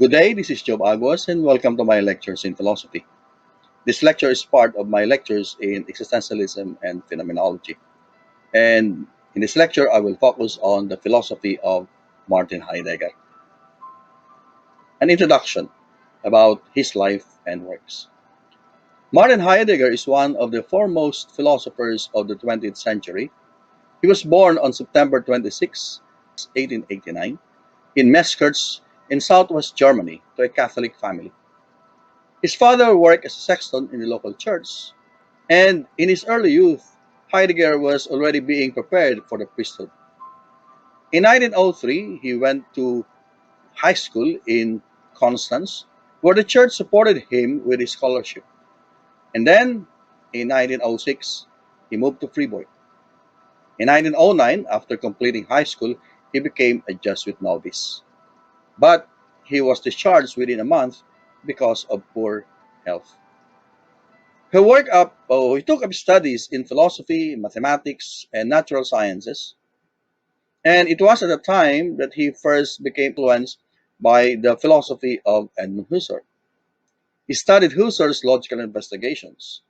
Good day, this is Jove Aguas, and welcome to my lectures in philosophy. This lecture is part of my lectures in Existentialism and Phenomenology. And in this lecture, I will focus on the philosophy of Martin Heidegger. An introduction about his life and works. Martin Heidegger is one of the foremost philosophers of the 20th century. He was born on September 26, 1889, in Meschers in southwest Germany to a Catholic family. His father worked as a sexton in the local church, and in his early youth, Heidegger was already being prepared for the priesthood. In 1903, he went to high school in Constance, where the church supported him with his scholarship. And then, in 1906, he moved to Fribourg. In 1909, after completing high school, he became a Jesuit novice. But he was discharged within a month because of poor health. He took up studies in philosophy, mathematics, and natural sciences, and it was at the time that he first became influenced by the philosophy of Edmund Husserl. He studied Husserl's logical investigations,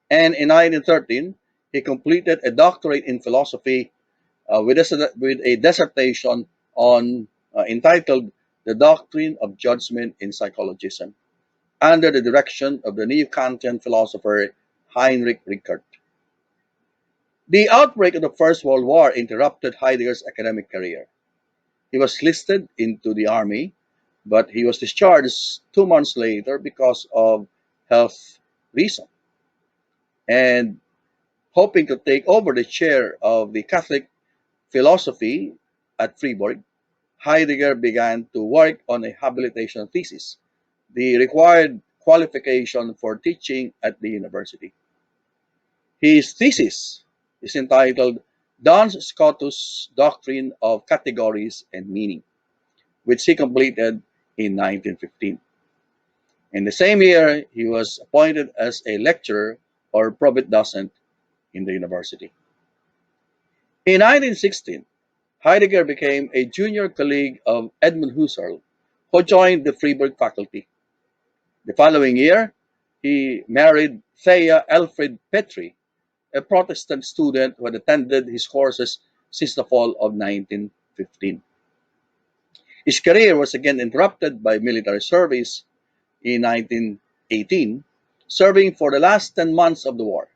and in 1913, he completed a doctorate in philosophy with a dissertation on entitled "The Doctrine of Judgment in Psychologism," under the direction of the neo-Kantian philosopher Heinrich Rickert. The outbreak of the First World War interrupted Heidegger's academic career. He was listed into the army, but he was discharged 2 months later because of health reasons. And hoping to take over the chair of the Catholic philosophy at Fribourg, Heidegger began to work on a habilitation thesis, the required qualification for teaching at the university. His thesis is entitled Duns Scotus Doctrine of Categories and Meaning, which he completed in 1915. In the same year, he was appointed as a lecturer or Providocent in the university. In 1916, Heidegger became a junior colleague of Edmund Husserl, who joined the Fribourg faculty. The following year, he married Thea Elfried Petri, a Protestant student who had attended his courses since the fall of 1915. His career was again interrupted by military service in 1918, serving for the last 10 months of the war.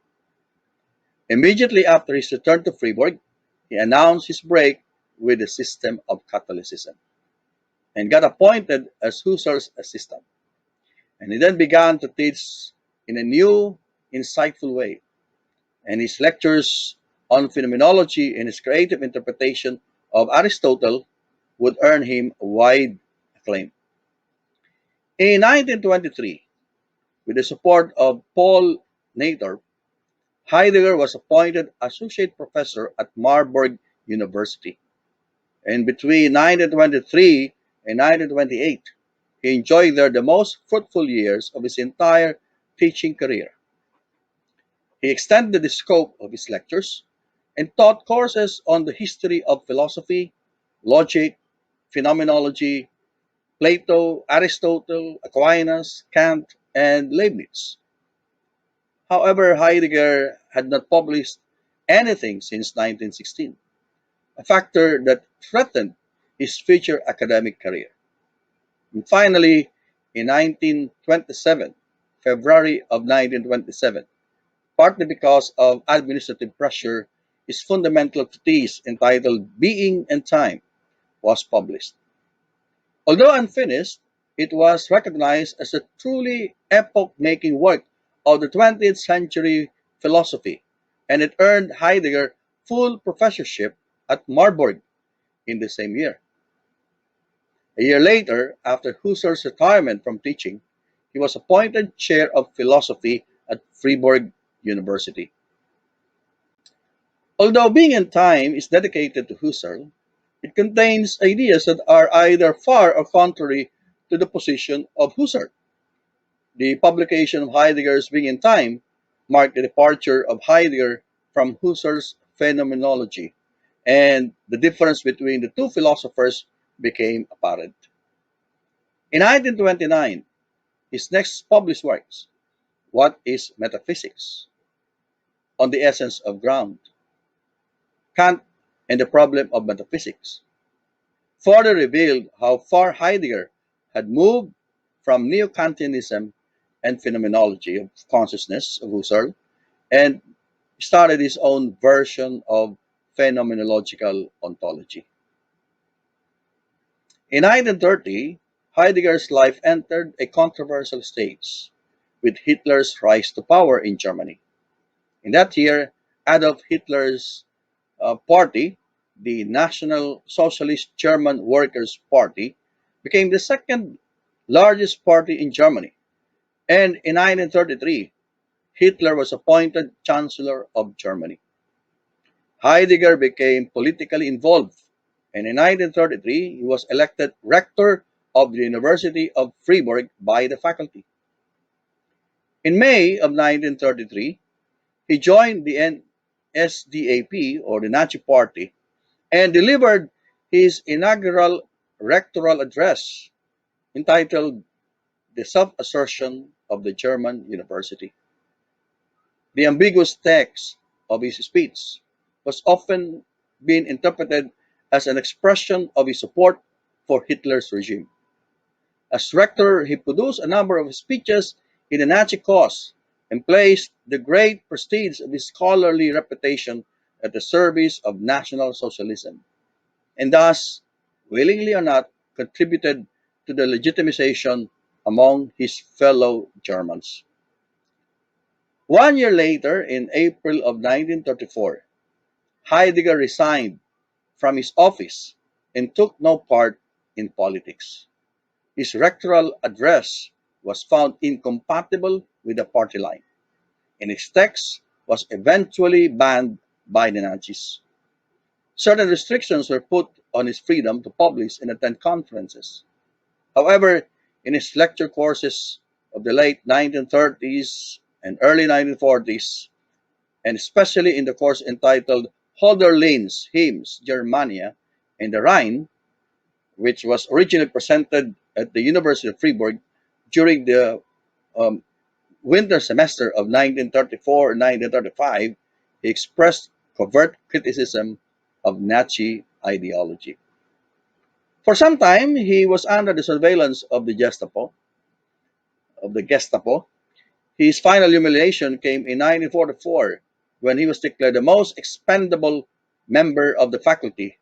Immediately after his return to Fribourg, he announced his break with the system of Catholicism and got appointed as Husserl's assistant. And he then began to teach in a new, insightful way, and his lectures on phenomenology and his creative interpretation of Aristotle would earn him wide acclaim. In 1923, with the support of Paul Nator, Heidegger was appointed associate professor at Marburg University. And between 1923 and 1928, he enjoyed there the most fruitful years of his entire teaching career. He extended the scope of his lectures and taught courses on the history of philosophy, logic, phenomenology, Plato, Aristotle, Aquinas, Kant, and Leibniz. However, Heidegger had not published anything since 1916, a factor that threatened his future academic career. And finally, in 1927, February of 1927, partly because of administrative pressure, his fundamental treatise entitled Being and Time was published. Although unfinished, it was recognized as a truly epoch-making work of the 20th century philosophy, and it earned Heidegger full professorship at Marburg in the same year. A year later, after Husserl's retirement from teaching, he was appointed chair of philosophy at Fribourg University. Although Being and Time is dedicated to Husserl, it contains ideas that are either far or contrary to the position of Husserl. The publication of Heidegger's Being and Time marked the departure of Heidegger from Husserl's phenomenology, and the difference between the two philosophers became apparent. In 1929, his next published works, What is Metaphysics? On the Essence of Ground, Kant and the Problem of Metaphysics, further revealed how far Heidegger had moved from Neo-Kantianism and phenomenology of consciousness of Husserl and started his own version of phenomenological ontology. In 1930, Heidegger's life entered a controversial stage with Hitler's rise to power in Germany. In that year, Adolf Hitler's party, the National Socialist German Workers' Party, became the second largest party in Germany. And in 1933, Hitler was appointed Chancellor of Germany. Heidegger became politically involved, and in 1933 he was elected rector of the University of Freiburg by the faculty. In May of 1933, he joined the NSDAP, or the Nazi Party, and delivered his inaugural rectoral address entitled The Self-Assertion of the German University. The ambiguous text of his speech was often been interpreted as an expression of his support for Hitler's regime. As rector, he produced a number of speeches in the Nazi cause and placed the great prestige of his scholarly reputation at the service of National Socialism, and thus, willingly or not, contributed to the legitimization among his fellow Germans. 1 year later, in April of 1934, Heidegger resigned from his office and took no part in politics. His rectoral address was found incompatible with the party line, and his text was eventually banned by the Nazis. Certain restrictions were put on his freedom to publish and attend conferences. However, in his lecture courses of the late 1930s and early 1940s, and especially in the course entitled Hölderlin's Hymns, Germania, and the Rhine, which was originally presented at the University of Freiburg during the um, winter semester of 1934 and 1935, he expressed covert criticism of Nazi ideology. For some time, he was under the surveillance of the Gestapo. His final humiliation came in 1944 when he was declared the most expendable member of the faculty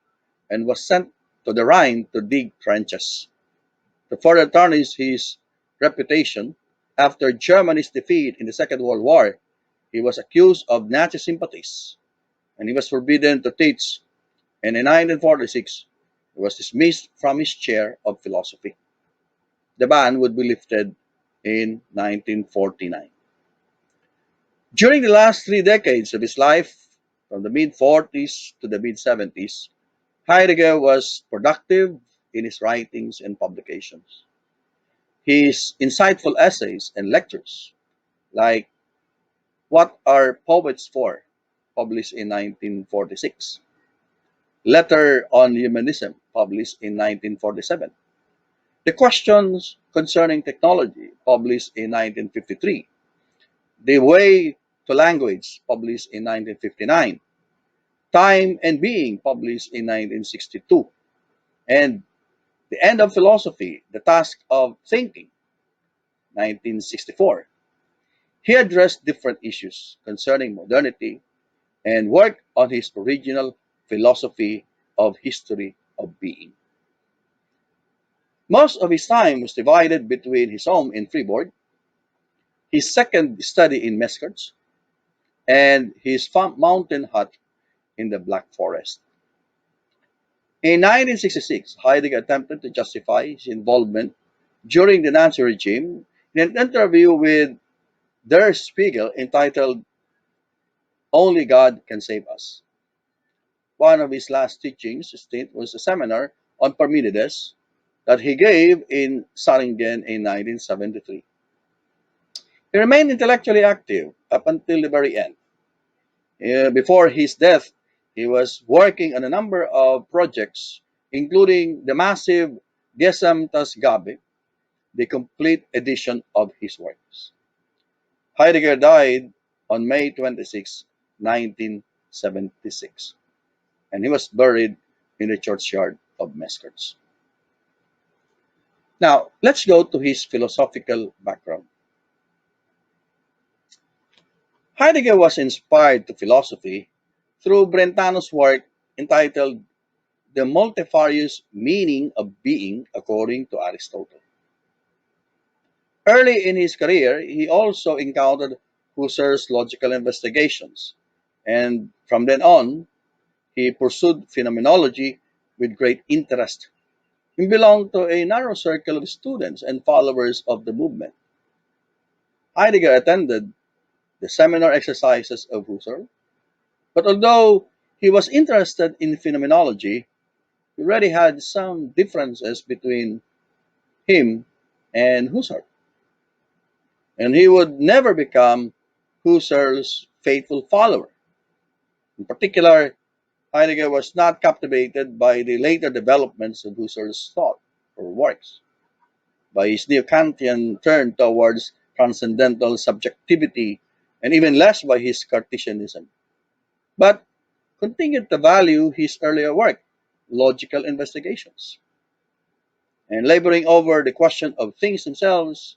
and was sent to the Rhine to dig trenches. To further tarnish his reputation, after Germany's defeat in the Second World War, he was accused of Nazi sympathies and he was forbidden to teach. And in 1946, he was dismissed from his chair of philosophy. The ban would be lifted in 1949. During the last 3 decades of his life, from the mid 40s to the mid 70s, Heidegger was productive in his writings and publications. His insightful essays and lectures, like What Are Poets For, published in 1946, Letter on Humanism, published in 1947, The Questions Concerning Technology, published in 1953, The Way to Language, published in 1959, Time and Being, published in 1962, and The End of Philosophy, The Task of Thinking, 1964. He addressed different issues concerning modernity and worked on his original philosophy of history of being. Most of his time was divided between his home in Fribourg, his second study in Mesquite, and his mountain hut in the Black Forest. In 1966, Heidegger attempted to justify his involvement during the Nazi regime in an interview with Der Spiegel entitled Only God Can Save Us. One of his last teachings stint was a seminar on Parmenides that he gave in Saringen in 1973. He remained intellectually active up until the very end. Before his death, he was working on a number of projects, including the massive Gesamthausgabe, the complete edition of his works. Heidegger died on May 26, 1976, and he was buried in the churchyard of Mesquite. Now, let's go to his philosophical background. Heidegger was inspired to philosophy through Brentano's work entitled The Multifarious Meaning of Being according to Aristotle. Early in his career, he also encountered Husserl's logical investigations, and from then on, he pursued phenomenology with great interest. He belonged to a narrow circle of students and followers of the movement. Heidegger attended the seminar exercises of Husserl, but although he was interested in phenomenology, he already had some differences between him and Husserl, and he would never become Husserl's faithful follower. In particular, Heidegger was not captivated by the later developments of Husserl's thought or works, by his neo-Kantian turn towards transcendental subjectivity, and even less by his Cartesianism, but continued to value his earlier work, logical investigations. And laboring over the question of things themselves,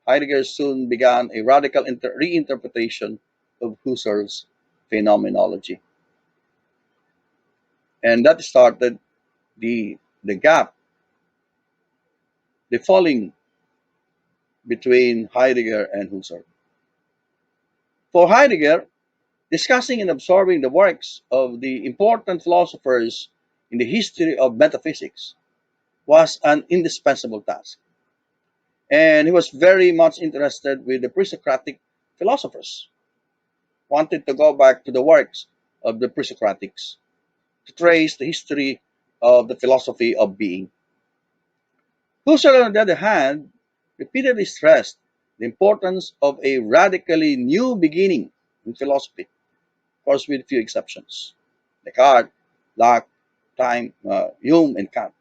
Heidegger soon began a radical reinterpretation of Husserl's phenomenology. And that started the gap, the falling between Heidegger and Husserl. For Heidegger, discussing and absorbing the works of the important philosophers in the history of metaphysics was an indispensable task. And he was very much interested with the pre-Socratic philosophers, wanted to go back to the works of the pre-Socratics to trace the history of the philosophy of being. Husserl, on the other hand, repeatedly stressed the importance of a radically new beginning in philosophy, of course, with few exceptions: Descartes, Locke, Hume, and Kant.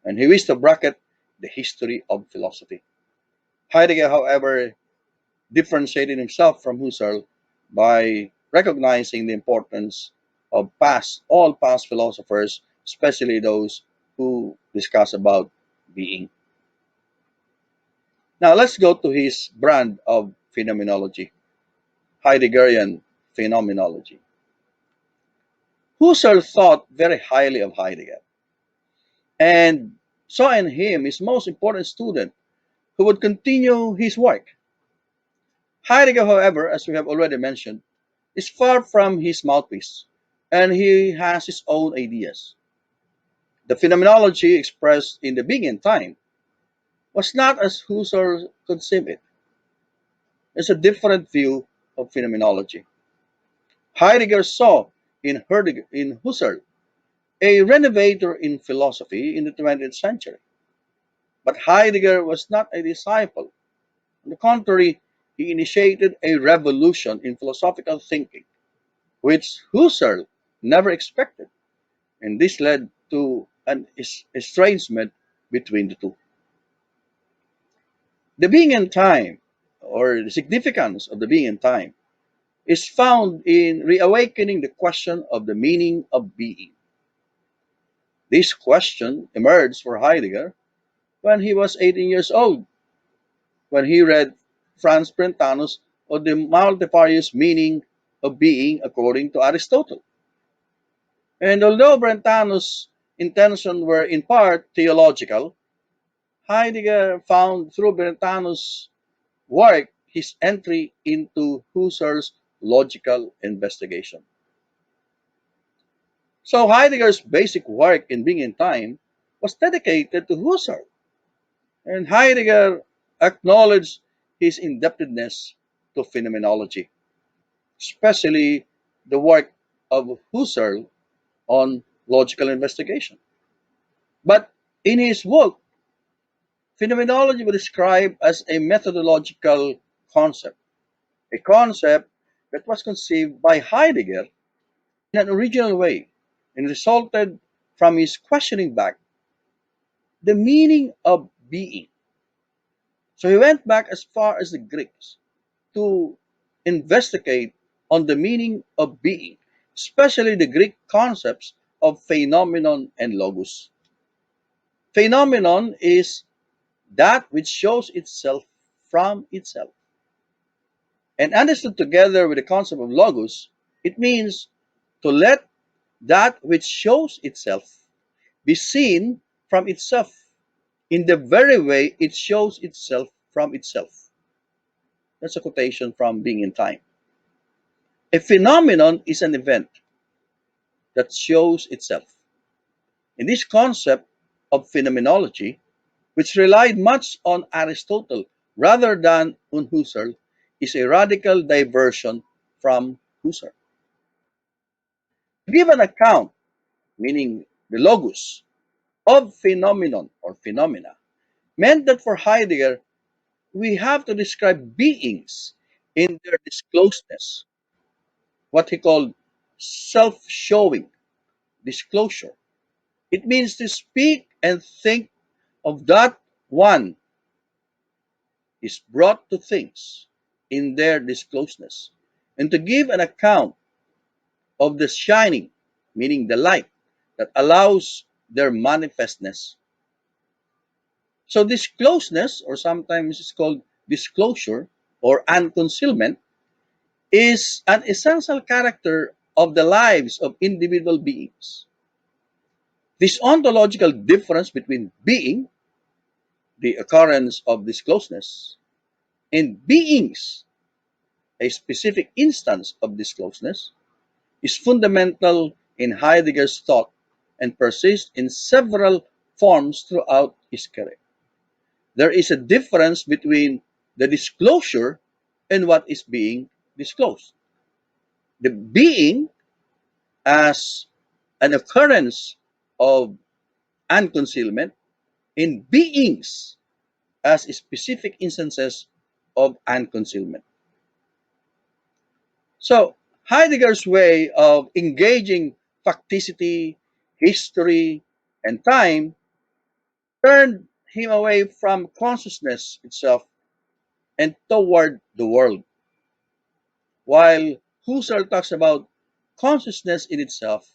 And he wished to bracket the history of philosophy. Heidegger, however, differentiated himself from Husserl by recognizing the importance of all past philosophers, especially those who discuss about being. Now let's go to his brand of phenomenology, Heideggerian phenomenology. Husserl thought very highly of Heidegger and saw in him his most important student who would continue his work. Heidegger, however, as we have already mentioned, is far from his mouthpiece, and he has his own ideas. The phenomenology expressed in the being and time was not as Husserl conceived it. It's a different view of phenomenology. Heidegger saw in Husserl a renovator in philosophy in the 20th century. But Heidegger was not a disciple. On the contrary, he initiated a revolution in philosophical thinking, which Husserl never expected, and this led to an estrangement between the two. The being and time, or the significance of the being and time, is found in reawakening the question of the meaning of being. This question emerged for Heidegger when he was 18 years old, when he read Franz Brentano's On the Multifarious Meaning of Being according to Aristotle. And although Brentano's intentions were in part theological, Heidegger found through Brentano's work his entry into Husserl's logical investigation. So Heidegger's basic work in Being and Time was dedicated to Husserl, and Heidegger acknowledged his indebtedness to phenomenology, especially the work of Husserl on logical investigation. But in his book, phenomenology was described as a methodological concept, a concept that was conceived by Heidegger in an original way and resulted from his questioning back the meaning of being. So he went back as far as the Greeks to investigate on the meaning of being, especially the Greek concepts of phenomenon and logos. Phenomenon is that which shows itself from itself. And understood together with the concept of logos, it means to let that which shows itself be seen from itself in the very way it shows itself from itself. That's a quotation from Being in Time. A phenomenon is an event that shows itself. In this concept of phenomenology, which relied much on Aristotle rather than on Husserl, is a radical diversion from Husserl. To give an account, meaning the logos, of phenomenon or phenomena, meant that for Heidegger, we have to describe beings in their discloseness, what he called self showing disclosure. It means to speak and think of that one is brought to things in their discloseness, and to give an account of the shining, meaning the light, that allows their manifestness. So discloseness, or sometimes it's called disclosure or unconcealment, is an essential character of the lives of individual beings. This ontological difference between being, the occurrence of discloseness, and beings, a specific instance of discloseness, is fundamental in Heidegger's thought and persists in several forms throughout his career. There is a difference between the disclosure and what is being disclosed. The being as an occurrence of unconcealment in beings as specific instances of unconcealment. So, Heidegger's way of engaging facticity, history, and time turned him away from consciousness itself and toward the world, while Husserl talks about consciousness in itself.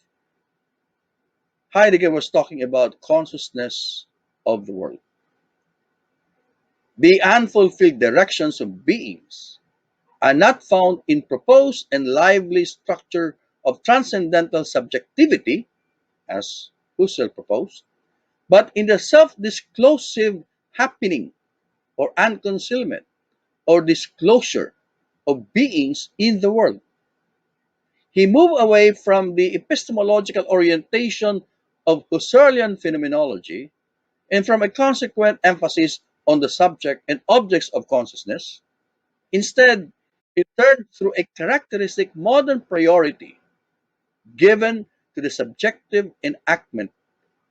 Heidegger was talking about consciousness of the world. The unfulfilled directions of beings are not found in proposed and lively structure of transcendental subjectivity, as Husserl proposed, but in the self-disclosive happening or unconcealment or disclosure of beings in the world. He moved away from the epistemological orientation of Husserlian phenomenology and from a consequent emphasis on the subject and objects of consciousness. Instead, he turned through a characteristic modern priority given to the subjective enactment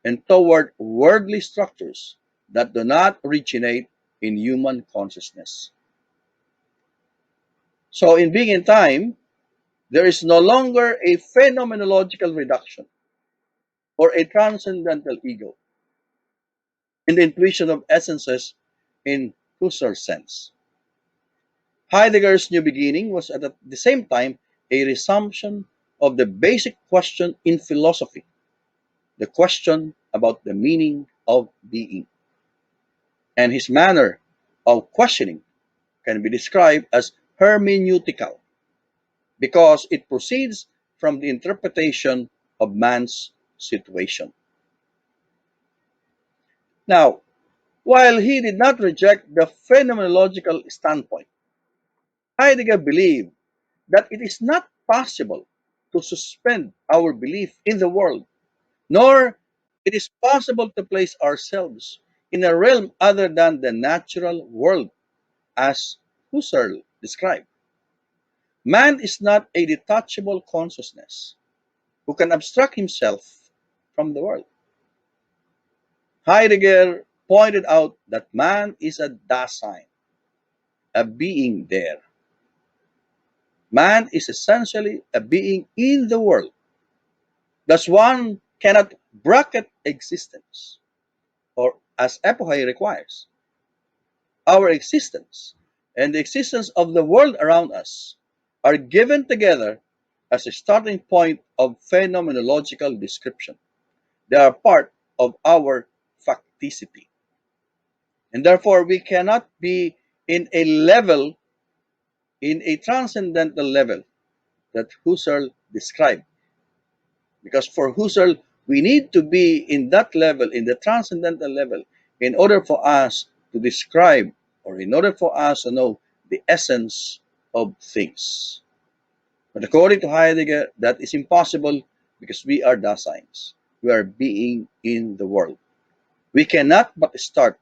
and toward worldly structures that do not originate in human consciousness. So, in Being in Time, there is no longer a phenomenological reduction or a transcendental ego in the intuition of essences in Husserl's sense. Heidegger's new beginning was at the same time a resumption of the basic question in philosophy, the question about the meaning of being. And his manner of questioning can be described as hermeneutical because it proceeds from the interpretation of man's situation. Now, while he did not reject the phenomenological standpoint, Heidegger believed that it is not possible to suspend our belief in the world, nor it is possible to place ourselves in a realm other than the natural world, as Husserl described. Man is not a detachable consciousness who can abstract himself from the world. Heidegger pointed out that man is a Dasein, a being there. Man is essentially a being in the world. Thus, one cannot bracket existence, or as epoche requires. our existence and the existence of the world around us are given together as a starting point of phenomenological description. They are part of our facticity. And therefore, we cannot be in a level, in a transcendental level that Husserl described. Because for Husserl, we need to be in that level, in the transcendental level, in order for us to describe or in order for us to know the essence of things. But according to Heidegger, that is impossible because we are Daseins. We are being in the world. We cannot but start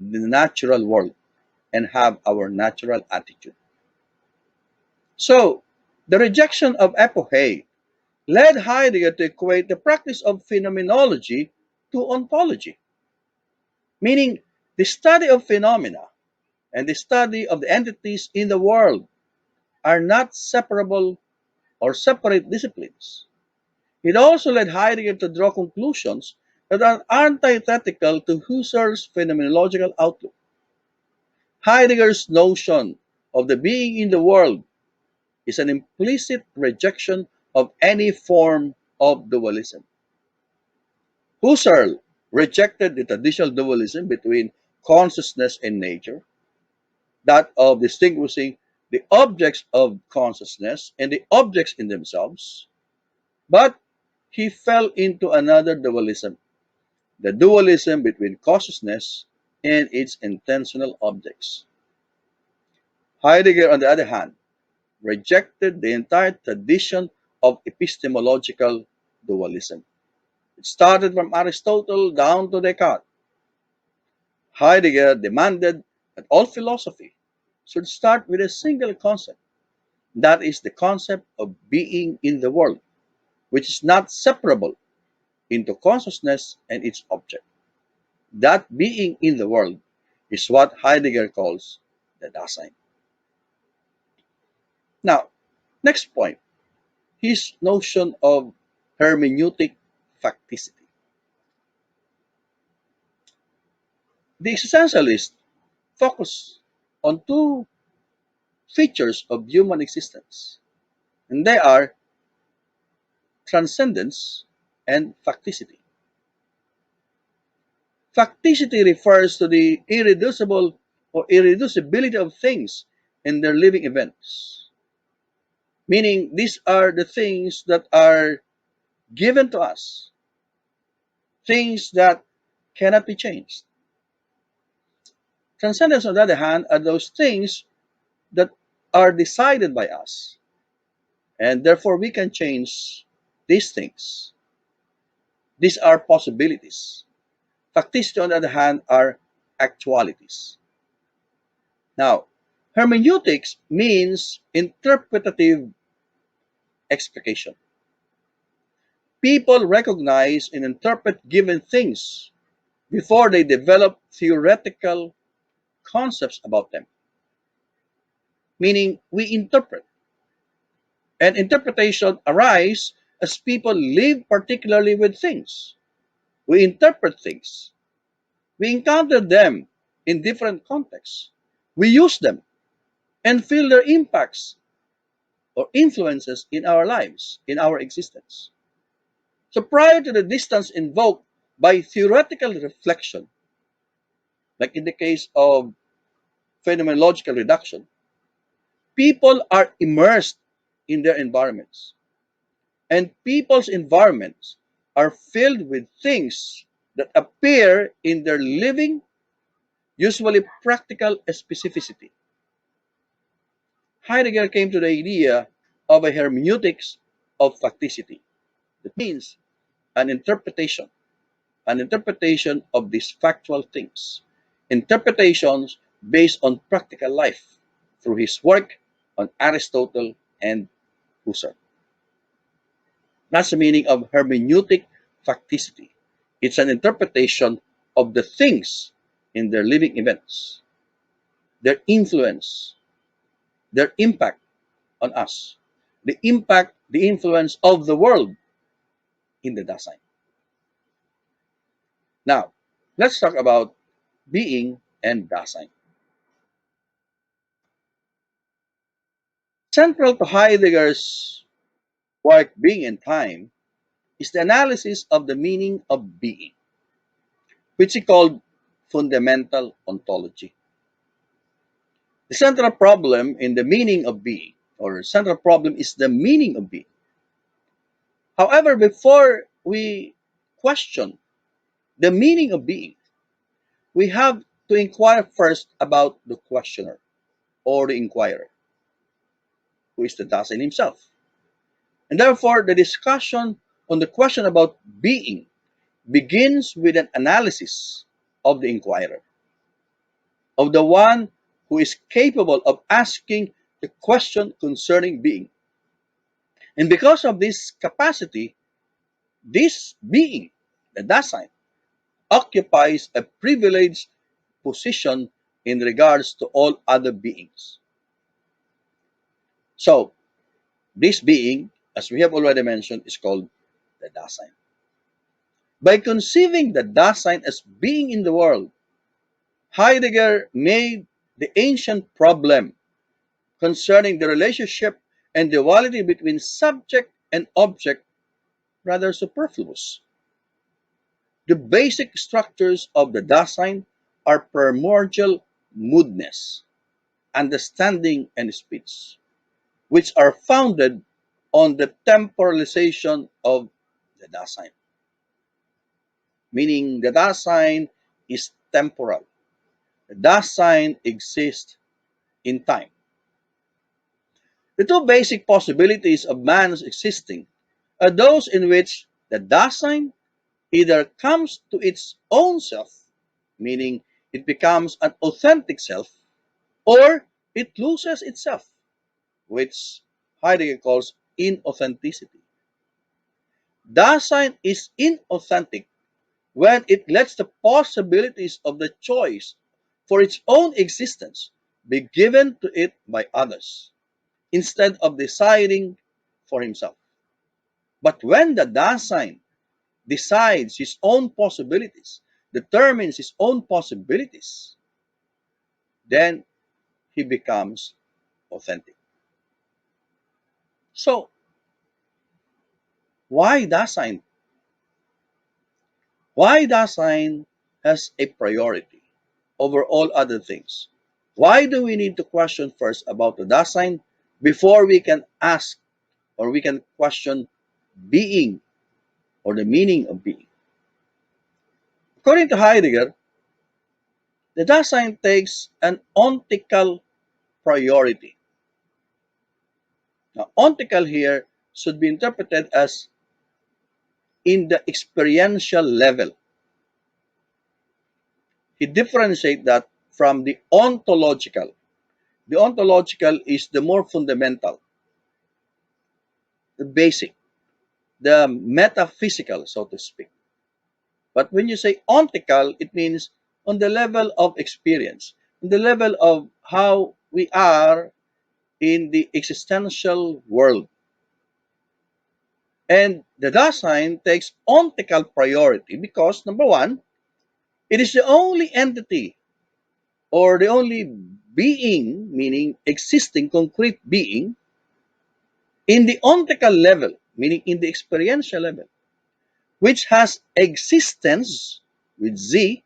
the natural world and have our natural attitude. So, the rejection of epoche led Heidegger to equate the practice of phenomenology to ontology, meaning the study of phenomena and the study of the entities in the world are not separable or separate disciplines. It also led Heidegger to draw conclusions that are antithetical to Husserl's phenomenological outlook. Heidegger's notion of the being in the world is an implicit rejection of any form of dualism. Husserl rejected the traditional dualism between consciousness and nature, that of distinguishing the objects of consciousness and the objects in themselves, but he fell into another dualism, the dualism between consciousness and its intentional objects. Heidegger, on the other hand, rejected the entire tradition of epistemological dualism. It started from Aristotle down to Descartes. Heidegger demanded that all philosophy should start with a single concept. That is the concept of being in the world, which is not separable into consciousness and its object. That being in the world is what Heidegger calls the Dasein. Now, next point, his notion of hermeneutic facticity. The existentialists focus on two features of human existence, and they are transcendence and facticity. Facticity refers to the irreducible or irreducibility of things in their living events, meaning these are the things that are given to us, things that cannot be changed. Transcendence, on the other hand, are those things that are decided by us, and therefore we can change these things. These are possibilities. Facticity, on the other hand, are actualities. Now, hermeneutics means interpretative explication. People recognize and interpret given things before they develop theoretical concepts about them, meaning we interpret. And interpretation arises as people live particularly with things. We interpret things. We encounter them in different contexts. We use them and feel their impacts or influences in our lives, in our existence. So prior to the distance invoked by theoretical reflection, like in the case of phenomenological reduction, people are immersed in their environments. And people's environments are filled with things that appear in their living, usually practical specificity. Heidegger came to the idea of a hermeneutics of facticity. That means an interpretation, an interpretation of these factual things, interpretations based on practical life through his work on Aristotle and Husserl. That's the meaning of hermeneutic facticity. It's an interpretation of the things in their living events, their influence, their impact on us, the impact, the influence of the world in the Dasein. Now, let's talk about being and Dasein. Central to Heidegger's work, Being and Time, is the analysis of the meaning of being, which he called fundamental ontology. The central problem in the meaning of being, or central problem is the meaning of being. However, before we question the meaning of being, we have to inquire first about the questioner or the inquirer, who is the Dasein himself. And therefore, the discussion on the question about being begins with an analysis of the inquirer, of the one who is capable of asking the question concerning being. And because of this capacity, this being, the Dasein, occupies a privileged position in regards to all other beings. So, this being, as we have already mentioned, is called the Dasein. By conceiving the Dasein as being in the world, Heidegger made the ancient problem concerning the relationship and duality between subject and object rather superfluous. The basic structures of the Dasein are primordial moodness, understanding, and speech, which are founded on the temporalization of the Dasein, meaning the Dasein is temporal. The Dasein exists in time. The two basic possibilities of man's existing are those in which the Dasein either comes to its own self, meaning it becomes an authentic self, or it loses itself, which Heidegger calls inauthenticity. Dasein is inauthentic when it lets the possibilities of the choice for its own existence be given to it by others, instead of deciding for himself. But when the Dasein decides his own possibilities, determines his own possibilities, then he becomes authentic. So, why Dasein? Why Dasein has a priority over all other things? Why do we need to question first about the Dasein before we can ask or we can question being or the meaning of being? According to Heidegger, the Dasein takes an ontological priority. Now, ontological here should be interpreted as in the experiential level. He differentiates that from the ontological. The ontological is the more fundamental, the basic, the metaphysical, so to speak. But when you say ontological, it means on the level of experience, on the level of how we are in the existential world. And the Dasein takes ontological priority because, number one, it is the only entity or the only being, meaning existing concrete being, in the ontological level, meaning in the experiential level, which has existence with Z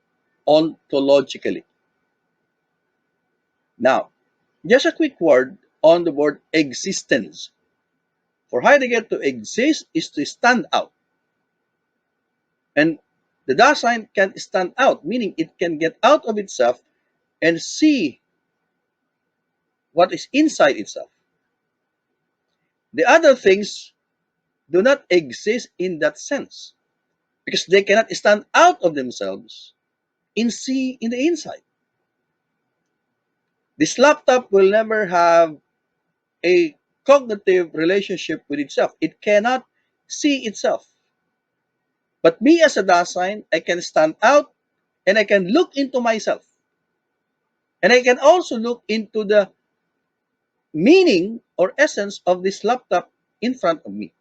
ontologically. Now, just a quick word on the word existence. For Heidegger, to exist is to stand out. And the Dasein can stand out, meaning it can get out of itself and see what is inside itself. The other things do not exist in that sense because they cannot stand out of themselves and see in the inside. This laptop will never have a cognitive relationship with itself. It cannot see itself. But me as a Dasein, I can stand out and I can look into myself. And I can also look into the meaning or essence of this laptop in front of me.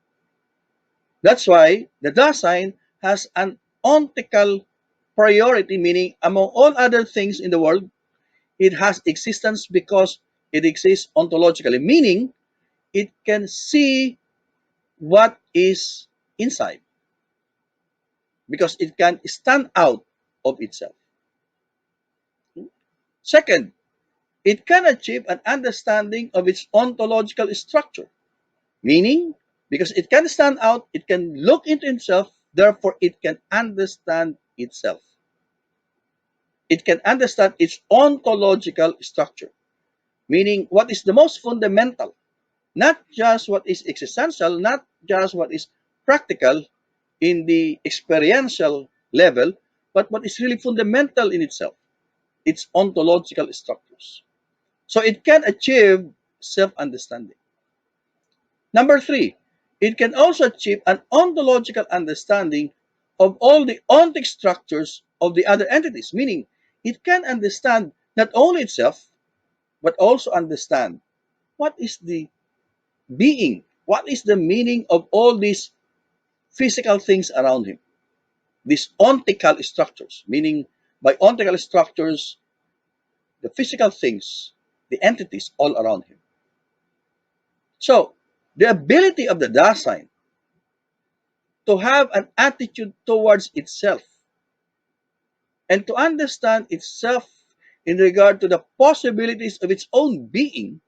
That's why the Dasein has an ontological priority, meaning among all other things in the world, it has existence because it exists ontologically, meaning it can see what is inside because it can stand out of itself. Second, it can achieve an understanding of its ontological structure, meaning because it can stand out, it can look into itself, therefore it can understand itself. It can understand its ontological structure, meaning what is the most fundamental, not just what is existential, not just what is practical in the experiential level, but what is really fundamental in itself, its ontological structures. So it can achieve self understanding. Number three, it can also achieve an ontological understanding of all the ontic structures of the other entities, meaning it can understand not only itself, but also understand what is the being, what is the meaning of all these physical things around him, these ontical structures, meaning by ontical structures, the physical things, the entities all around him. So, the ability of the Dasein to have an attitude towards itself and to understand itself in regard to the possibilities of its own being,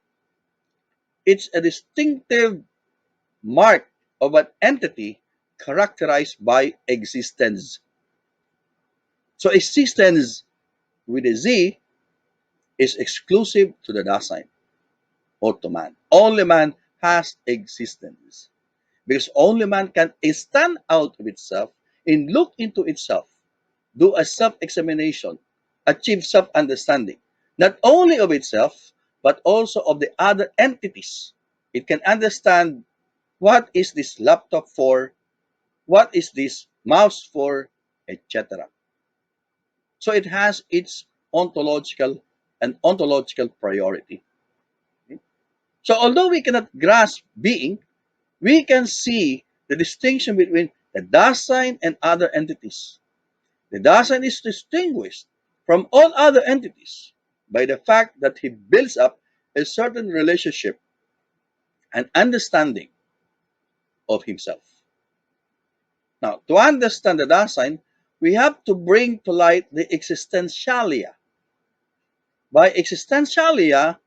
it's a distinctive mark of an entity characterized by existence. So existence with a Z is exclusive to the Dasein or to man. Only man has existence because only man can stand out of itself and look into itself, do a self-examination, achieve self-understanding, not only of itself, but also of the other entities. It can understand what is this laptop for, what is this mouse for, etc. So it has its ontological priority. So although we cannot grasp being, we can see the distinction between the Dasein and other entities. The Dasein is distinguished from all other entities by the fact that he builds up a certain relationship and understanding of himself. Now, to understand the Dasein, we have to bring to light the existentialia. By existentialia,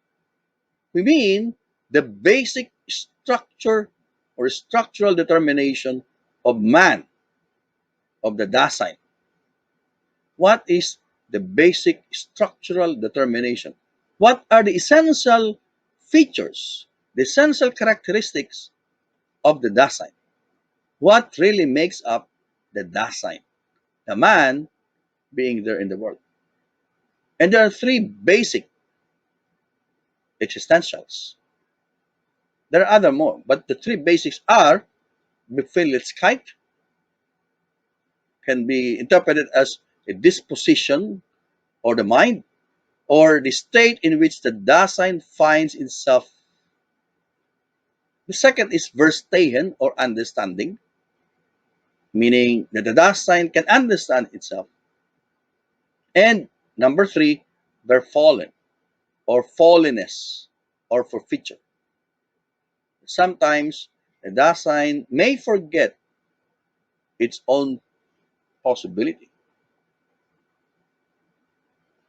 we mean the basic structure or structural determination of man, of the Dasein. What is the basic structural determination? What are the essential features, the essential characteristics of the Dasein? What really makes up the Dasein? The man being there in the world. And there are three basic existentials. There are other more, but the three basics are Befehllichkeit, can be interpreted as a disposition or the mind, or the state in which the Dasein finds itself. The second is Verstehen or understanding, meaning that the Dasein can understand itself. And number three, Verfallen or falliness or forfeiture. Sometimes the Dasein may forget its own possibility.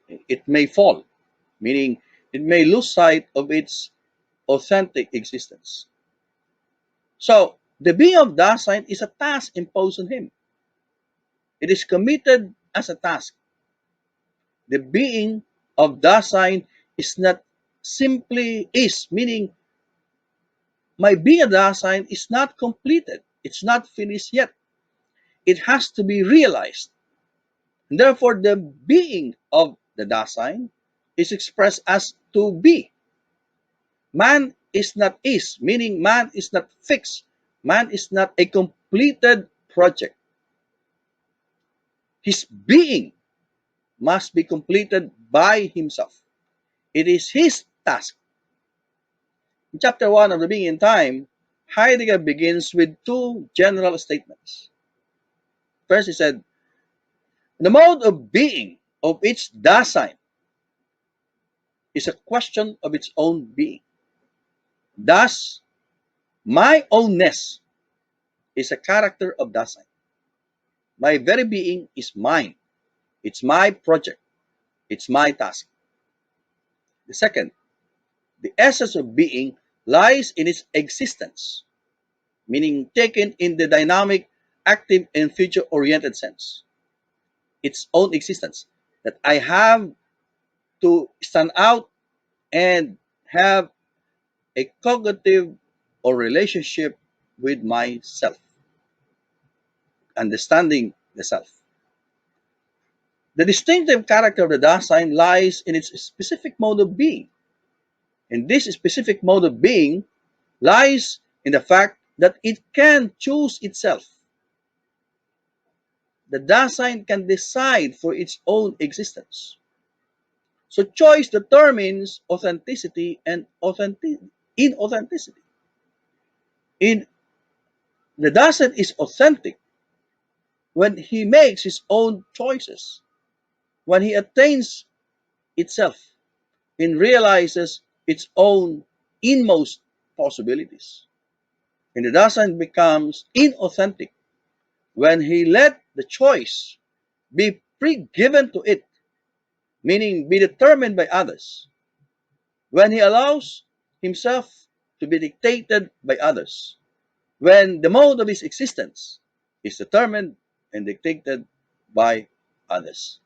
It may fall, meaning it may lose sight of its authentic existence. So, the being of Dasein is a task imposed on him. It is committed as a task. The being of Dasein is not simply is, meaning my being a Dasein is not completed. It's not finished yet. It has to be realized. And therefore, the being of the Dasein is expressed as to be. Man is not is, meaning man is not fixed. Man is not a completed project. His being must be completed by himself. It is his task. In chapter 1 of The Being in Time, Heidegger begins with two general statements. First, he said, the mode of being of each Dasein is a question of its own being. Thus, My ownness is a character of Dasein. My very being is mine. It's my project. It's my task. The second, the essence of being lies in its existence, meaning taken in the dynamic, active, and future oriented sense. Its own existence. That I have to stand out and have a cognitive or relationship with myself, understanding the self. The distinctive character of the Dasein lies in its specific mode of being. And this specific mode of being lies in the fact that it can choose itself. The Dasein can decide for its own existence. So choice determines authenticity and inauthenticity. In the Dasein is authentic when he makes his own choices, when he attains itself and realizes its own inmost possibilities. And the Dasein becomes inauthentic when he let the choice be pre-given to it, meaning be determined by others, when he allows himself to be dictated by others, when the mode of his existence is determined and dictated by others.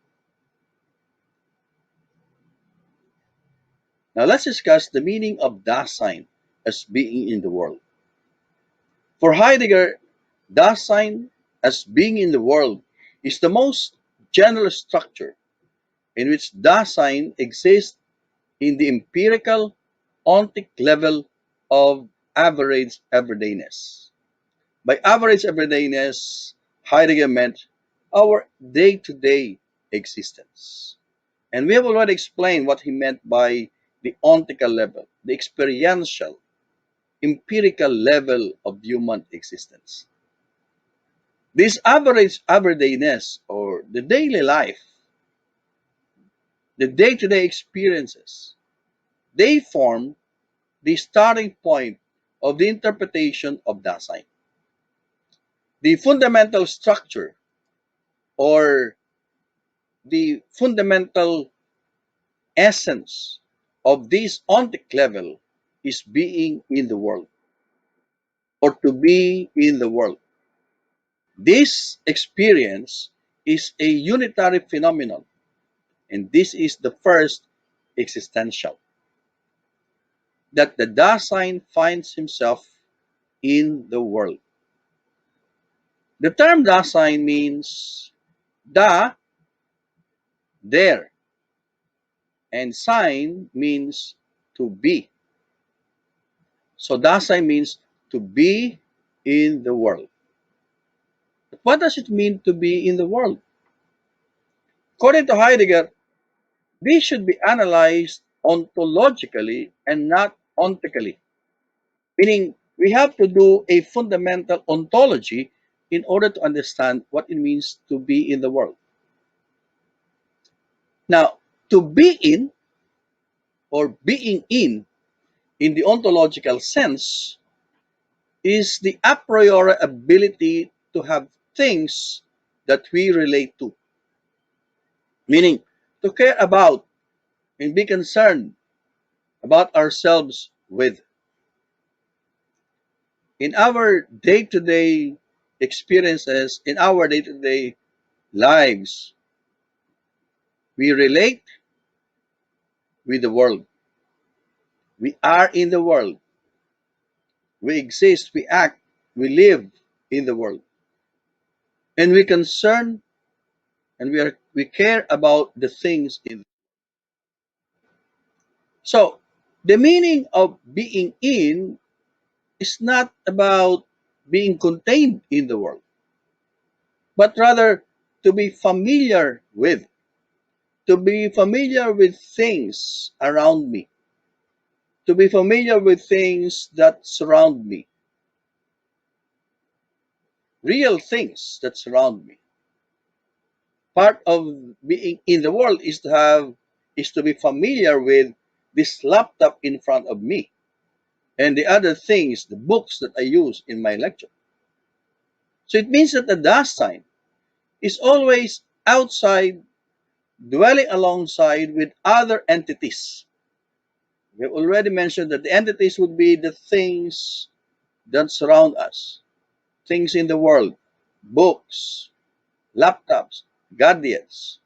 Now let's discuss the meaning of Dasein as being in the world. For Heidegger, Dasein as being in the world is the most general structure in which Dasein exists in the empirical ontic level of average everydayness. By average everydayness, Heidegger meant our day to day existence. And we have already explained what he meant by the ontical level, the experiential, empirical level of human existence. This average everydayness, or the daily life, the day to day experiences, they form the starting point of the interpretation of Dasein. The fundamental structure or the fundamental essence of this ontic level is being in the world or to be in the world. This experience is a unitary phenomenon, and this is the first existential that the Dasein finds himself in the world. The term Dasein means da, there, and sign means to be. So Dasein means to be in the world. But what does it mean to be in the world? According to Heidegger, this should be analyzed ontologically and not ontically, meaning we have to do a fundamental ontology in order to understand what it means to be in the world. Now, to be or being in the ontological sense, is the a priori ability to have things that we relate to, meaning to care about and be concerned about ourselves with. In our day to day experiences, in our day to day lives, we relate with the world. We are in the world. We exist, we act, we live in the world. And we concern and we care about the things in. So the meaning of being in is not about being contained in the world, but rather to be familiar with, things around me, to be familiar with things that surround me, real things that surround me. Part of being in the world is to be familiar with this laptop in front of me and the other things, the books that I use in my lecture. So it means that the Dasein is always outside, dwelling alongside with other entities. We have already mentioned that the entities would be the things that surround us, things in the world, books, laptops, gadgets,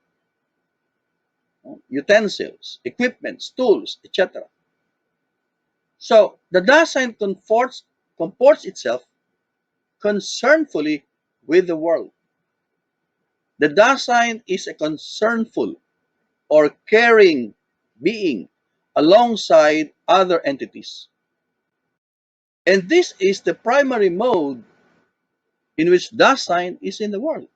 utensils, equipments, tools, etc. So the Dasein comports itself concernfully with the world. The Dasein is a concernful or caring being alongside other entities. And this is the primary mode in which Dasein is in the world.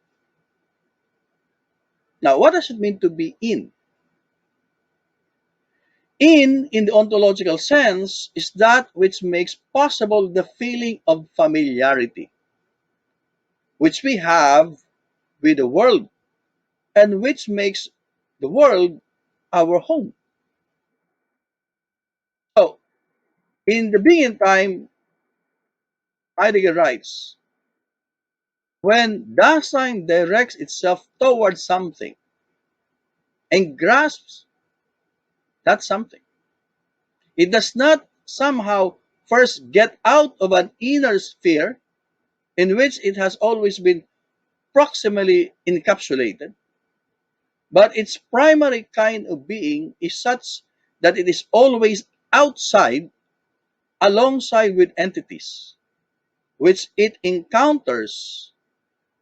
Now, what does it mean to be in? In the ontological sense, is that which makes possible the feeling of familiarity, which we have with the world, and which makes the world our home. So, in the beginning time, Heidegger writes, when Dasein directs itself towards something and grasps that something, it does not somehow first get out of an inner sphere in which it has always been proximally encapsulated, but its primary kind of being is such that it is always outside alongside with entities which it encounters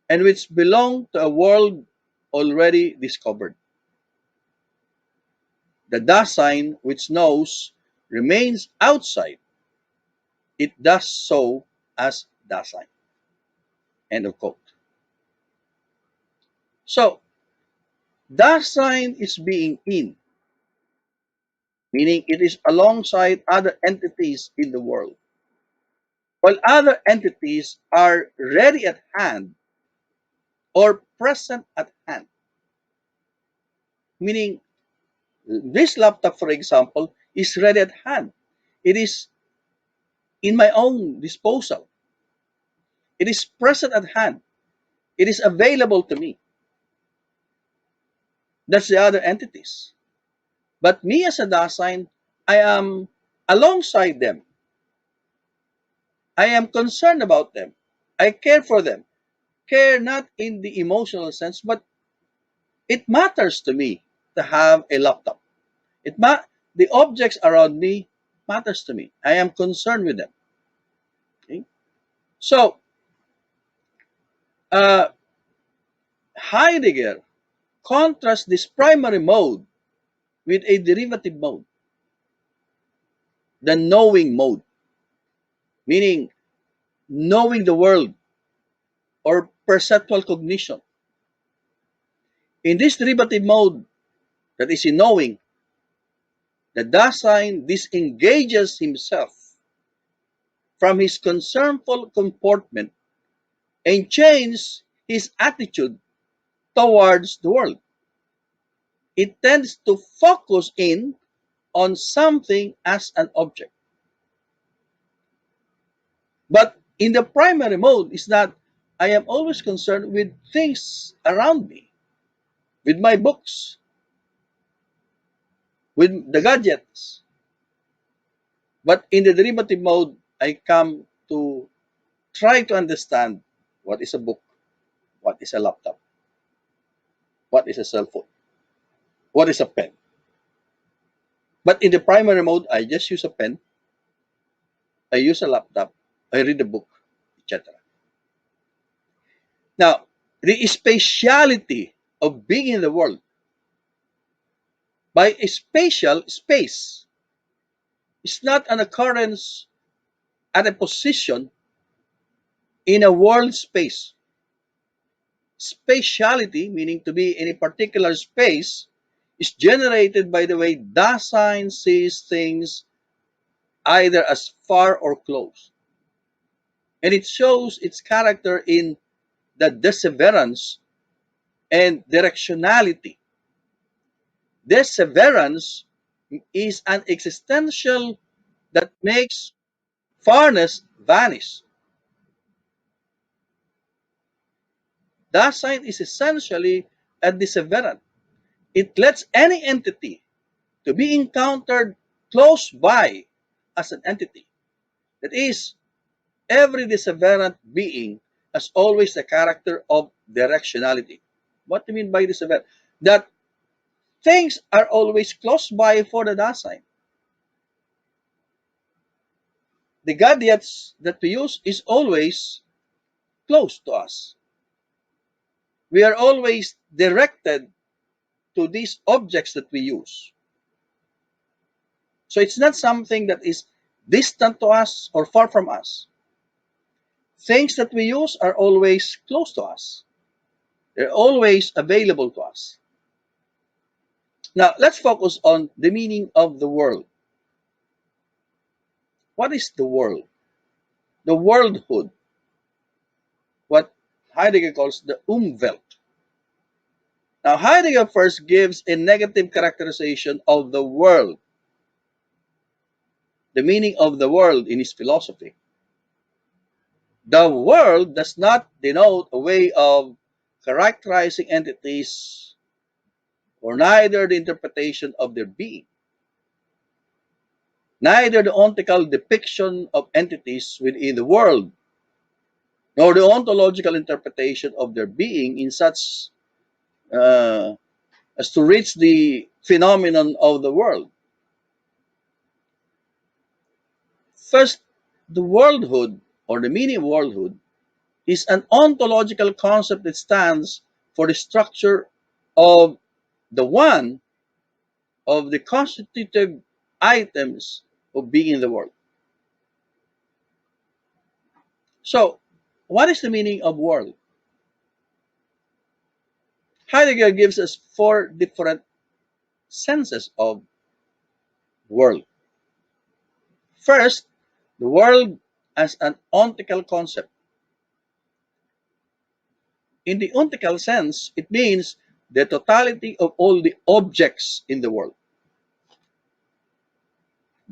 and which belong to a world already discovered. The Dasein which knows remains outside. It does so as Dasein. End of quote. So, Dasein is being in, meaning it is alongside other entities in the world, while other entities are ready at hand or present at hand. Meaning, this laptop, for example, is ready at hand. It is in my own disposal. It is present at hand. It is available to me. That's the other entities. But me as a Dasein, I am alongside them. I am concerned about them. I care for them. Care not in the emotional sense, but it matters to me to have a laptop. The objects around me matters to me. I am concerned with them. Okay? So uh, Heidegger contrasts this primary mode with a derivative mode, the knowing mode, meaning knowing the world or perceptual cognition. In this derivative mode, that is in knowing, the Dasein disengages himself from his concernful comportment and changes his attitude towards the world. It tends to focus in on something as an object. But in the primary mode is that I am always concerned with things around me, with my books, with the gadgets. But in the derivative mode, I come to try to understand what is a book, what is a laptop, what is a cell phone, what is a pen. But in the primary mode, I just use a pen, I use a laptop, I read a book, etc. Now, the spatiality of being in the world by a spatial space is not an occurrence at a position in a world space. Spatiality, meaning to be in a particular space, is generated by the way Dasein sees things either as far or close. And it shows its character in the perseverance and directionality. Perseverance is an existential that makes farness vanish. Dasein is essentially a disseverance. It lets any entity to be encountered close by as an entity. That is, every disseverant being has always the character of directionality. What do you mean by disseverant? That things are always close by for the Dasein. The gadgets that we use is always close to us. We are always directed to these objects that we use. So it's not something that is distant to us or far from us. Things that we use are always close to us. They're always available to us. Now, let's focus on the meaning of the world. What is the world? The worldhood, what Heidegger calls the Umwelt. Now, Heidegger first gives a negative characterization of the world, the meaning of the world in his philosophy. The world does not denote a way of characterizing entities or neither the interpretation of their being, neither the ontological depiction of entities within the world, nor the ontological interpretation of their being in such uh, as to reach the phenomenon of the world. First, the worldhood, or the meaning of worldhood, is an ontological concept that stands for the structure of the one of the constitutive items of being in the world. So, what is the meaning of world? Heidegger gives us four different senses of world. First, the world as an ontological concept. In the ontological sense, it means the totality of all the objects in the world: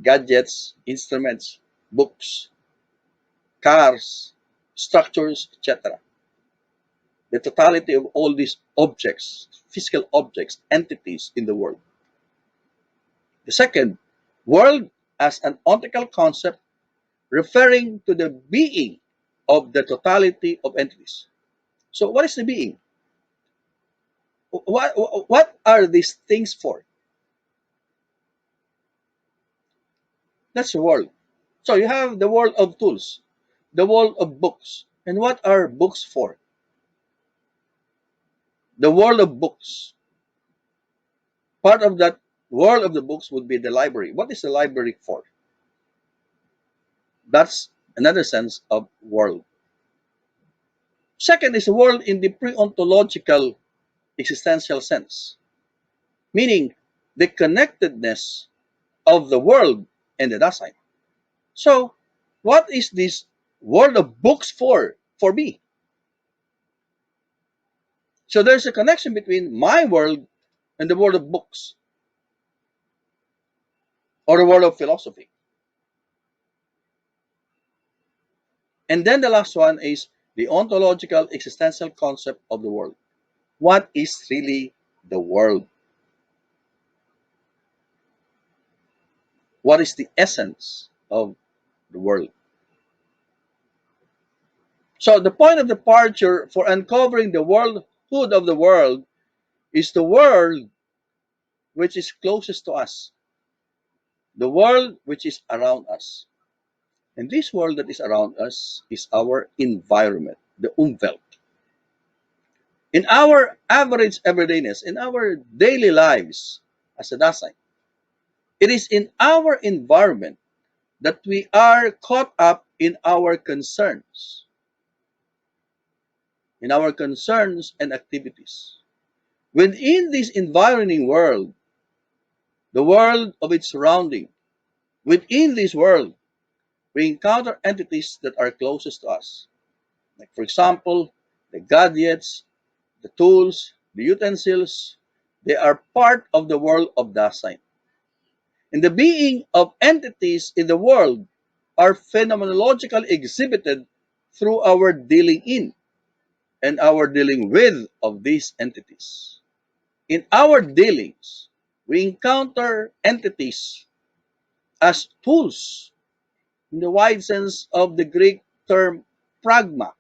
gadgets, instruments, books, cars, structures, etc. The totality of all these objects, physical objects, entities in the world. The second, world as an ontological concept referring to the being of the totality of entities. So, what is the being? What are these things for? That's the world. So, you have the world of tools, the world of books. And what are books for? The world of books. Part of that world of the books would be the library. What is the library for? That's another sense of world. Second is the world in the pre-ontological existential sense, meaning the connectedness of the world and the Dasein. So, what is this world of books for me? So, there's a connection between my world and the world of books or the world of philosophy. And then the last one is the ontological existential concept of the world. What is really the world? What is the essence of the world? So the point of departure for uncovering the worldhood of the world is the world which is closest to us, the world which is around us. And this world that is around us is our environment, the Umwelt. In our average everydayness, in our daily lives as a Dasein, it is in our environment that we are caught up in our concerns and activities. Within this environing world, the world of its surrounding, within this world, we encounter entities that are closest to us. Like, for example, the gadgets, the tools, the utensils, they are part of the world of Dasein. And the being of entities in the world are phenomenological exhibited through our dealing in and our dealing with of these entities. In our dealings, we encounter entities as tools in the wide sense of the Greek term pragma.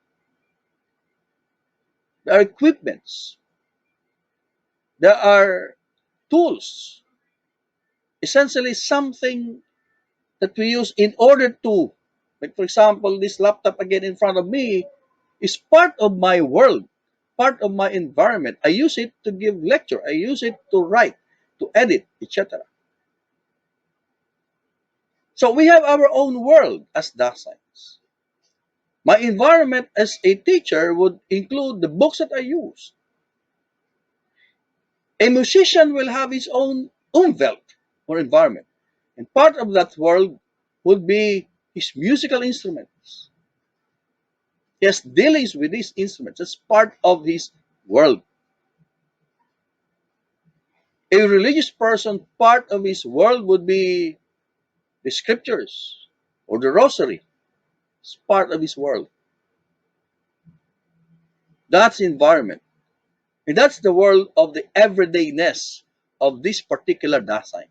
There are equipments, there are tools, essentially something that we use in order to, like for example, this laptop again in front of me is part of my world, part of my environment. I use it to give lecture, I use it to write, to edit, etc. So we have our own world as Daseins. My environment as a teacher would include the books that I use. A musician will have his own Umwelt or environment. And part of that world would be his musical instruments. He has dealings with these instruments. That's part of his world. A religious person, part of his world would be the scriptures or the rosary. It's part of his world. That's environment. And that's the world of the everydayness of this particular Dasein.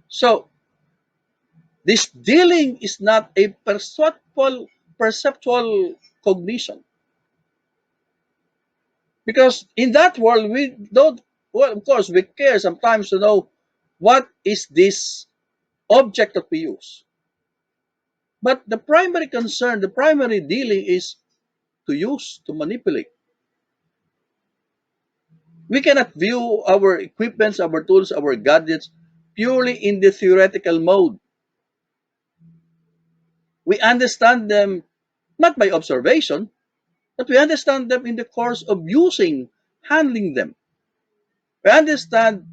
So, this dealing is not a perceptual cognition. Because in that world, we don't, well, of course, we care sometimes to know what is this object that we use. But the primary concern, the primary dealing is to use, to manipulate. We cannot view our equipments, our tools, our gadgets purely in the theoretical mode. We understand them not by observation, but we understand them in the course of using, handling them. We understand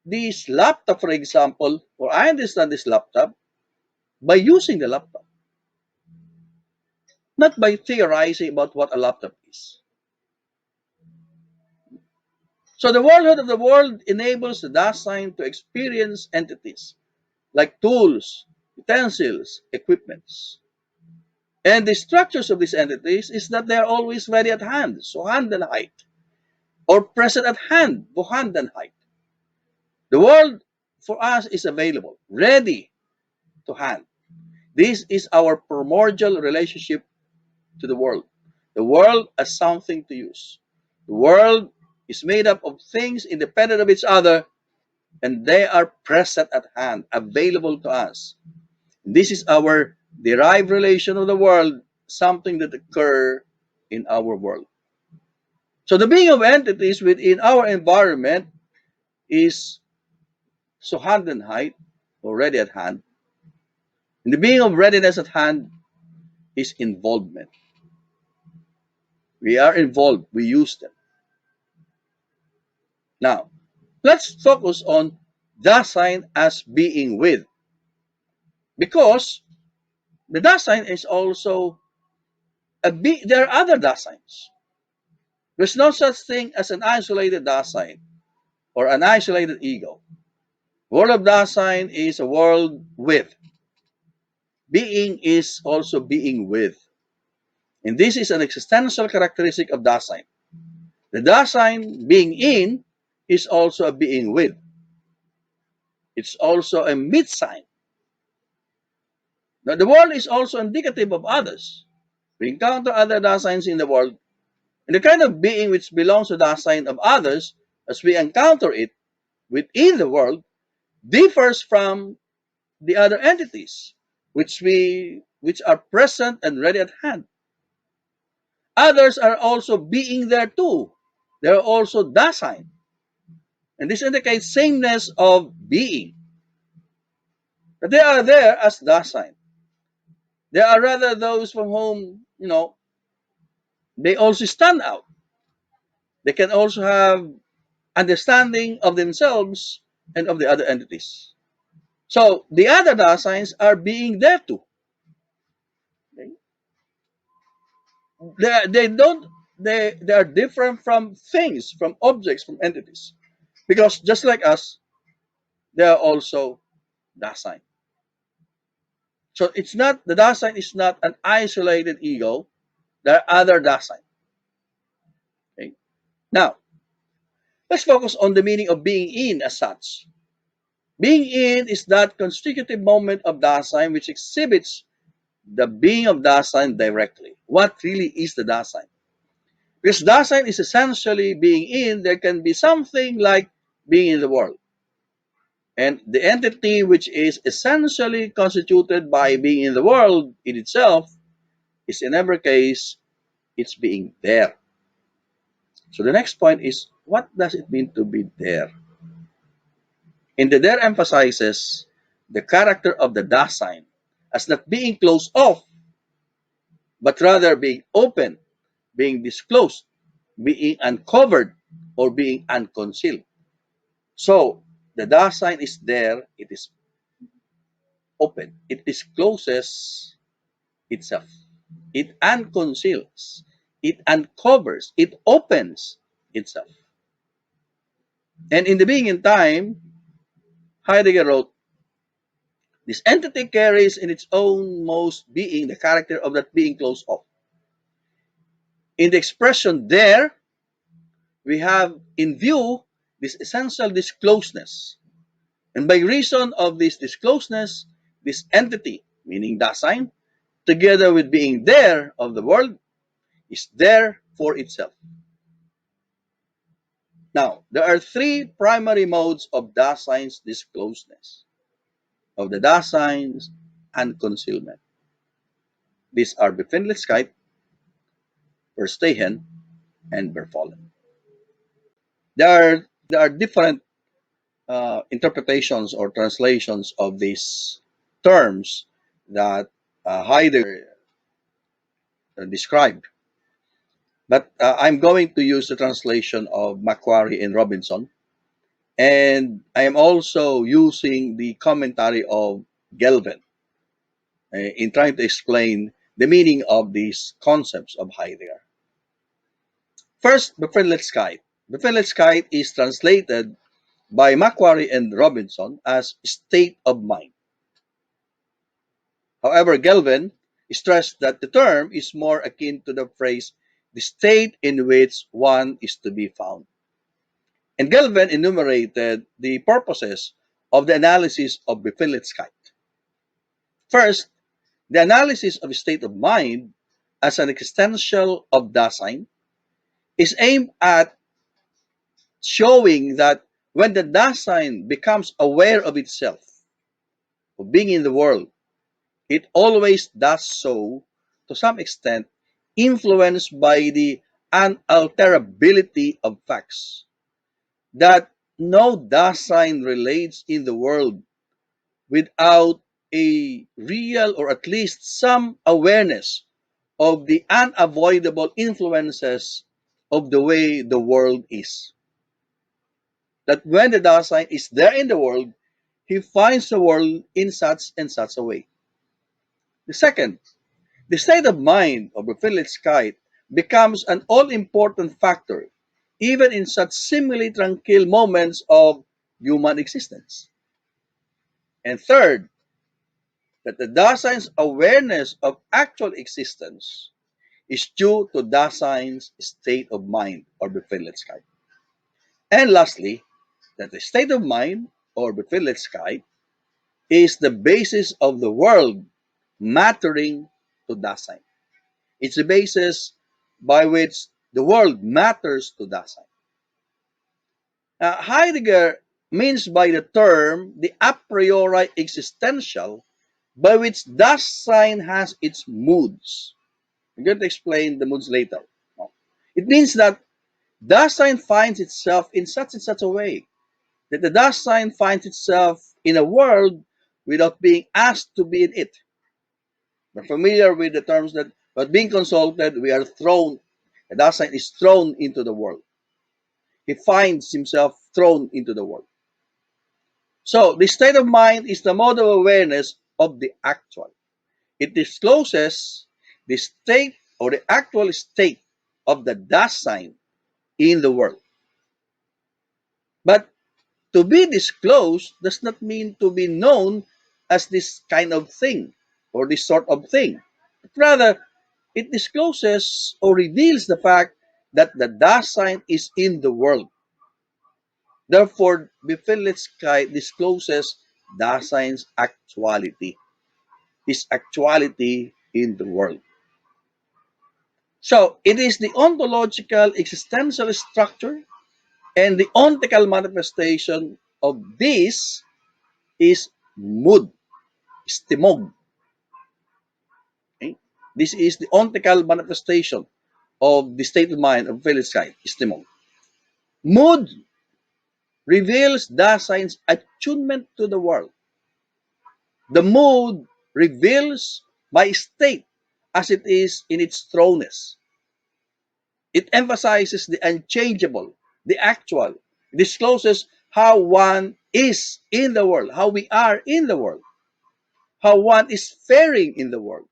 this laptop, for example, or I understand this laptop by using the laptop, not by theorizing about what a laptop is. So the worldhood of the world enables the Dasein to experience entities like tools, utensils, equipments. And the structures of these entities is that they are always ready at hand, so Handenheit, or present at hand, Vorhandenheit. The world for us is available, ready to hand. This is our primordial relationship to the world. The world as something to use. The world is made up of things independent of each other, and they are present at hand, available to us. This is our derived relation of the world, something that occur in our world. So the being of entities within our environment is Sohandenheit, already at hand. And the being of readiness at hand is involvement. We are involved, we use them. Now, let's focus on Dasein as being with. Because the Dasein is also there are other Daseins. There's no such thing as an isolated Dasein or an isolated ego. World of Dasein is a world with. Being is also being with. And this is an existential characteristic of Dasein. The Dasein being in is also a being with. It's also a mid-sign. Now, the world is also indicative of others. We encounter other Daseins in the world, and the kind of being which belongs to the Dasein of others, as we encounter it within the world, differs from the other entities which are present and ready at hand. Others are also being there too. They are also Dasein. And this indicates sameness of being. But they are there as Dasein. They are rather those from whom, they also stand out. They can also have understanding of themselves and of the other entities. So the other Daseins are being there too. Okay? They don't they are different from things, from objects, from entities. Because just like us, They are also Dasein. So it's not the Dasein is not an isolated ego. There are other Dasein. Okay? Now, let's focus on the meaning of being in as such. Being in is that constitutive moment of Dasein which exhibits the being of Dasein directly. What really is the Dasein? Because Dasein is essentially being in, there can be something like being in the world. And the entity which is essentially constituted by being in the world in itself is in every case, it's being there. So the next point is, what does it mean to be there? In the there emphasizes the character of the Dasein as not being closed off, but rather being open, being disclosed, being uncovered, or being unconcealed. So the Dasein is there, it is open, it discloses itself, it unconceals, it uncovers, it opens itself. And in the being in time, Heidegger wrote, this entity carries in its own most being the character of that being closed off. In the expression there, we have in view this essential discloseness. And by reason of this discloseness, this entity, meaning Dasein, together with being there of the world, is there for itself. Now, there are three primary modes of Dasein's discloseness, of the Dasein's unconcealment. These are Befindlichkeit, Verstehen, and Verfallen. There are different interpretations or translations of these terms that Heidegger described. But I'm going to use the translation of Macquarie and Robinson. And I am also using the commentary of Gelvin in trying to explain the meaning of these concepts of Heidegger. First, Befindlichkeit. Befindlichkeit is translated by Macquarie and Robinson as state of mind. However, Gelvin stressed that the term is more akin to the phrase the state in which one is to be found. And Gelvin enumerated the purposes of the analysis of Befindlichkeit. First, the analysis of a state of mind as an existential of Dasein is aimed at showing that when the Dasein becomes aware of itself, of being in the world, it always does so to some extent influenced by the unalterability of facts, that no Dasein relates in the world without a real or at least some awareness of the unavoidable influences of the way the world is. That when the Dasein is there in the world, he finds the world in such and such a way. The second, the state of mind of Befindlichkeit becomes an all-important factor, even in such seemingly tranquil moments of human existence. And third, that the Dasein's awareness of actual existence is due to Dasein's state of mind or Befindlichkeit. And lastly, that the state of mind or Befindlichkeit is the basis of the world mattering to Dasein. It's the basis by which the world matters to Dasein. Heidegger means by the term the a priori existential by which Dasein has its moods. I'm going to explain the moods later. It means that Dasein finds itself in such and such a way that the Dasein finds itself in a world without being asked to be in it. We're familiar with the terms that, but being consulted, we are thrown, the Dasein is thrown into the world. He finds himself thrown into the world. So, the state of mind is the mode of awareness of the actual. It discloses the state or the actual state of the Dasein in the world. But To be disclosed does not mean to be known as this kind of thing or this sort of thing. But rather, it discloses or reveals the fact that the Dasein is in the world. Therefore, Befehllichkeit discloses Dasein's actuality, his actuality in the world. So, it is the ontological existential structure and the ontological manifestation of this is mood, stimog. Okay? This is the ontological manifestation of the state of mind of Befehllichkeit, stimog. Mood reveals Dasein's attunement to the world. The mood reveals my state as it is in its throwness. It emphasizes the unchangeable, the actual. It discloses how one is in the world, how we are in the world, how one is faring in the world.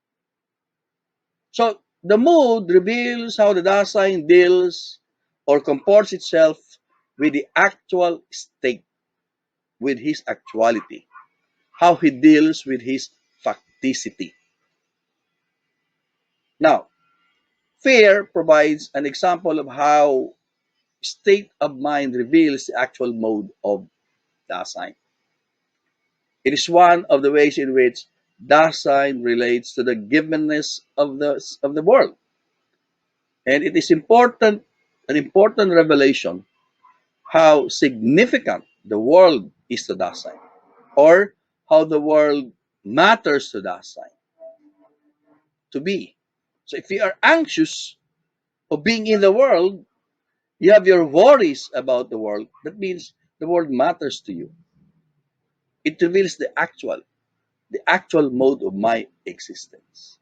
So the mood reveals how the Dasein deals or comports itself with the actual state, with his actuality, how he deals with his facticity. Now, fear provides an example of how state of mind reveals the actual mode of Dasein. It is one of the ways in which Dasein relates to the givenness of the world. And it is an important revelation how significant the world is to Dasein, or how the world matters to Dasein to be. So if you are anxious of being in the world, you have your worries about the world. That means the world matters to you. It reveals the actual mode of my existence.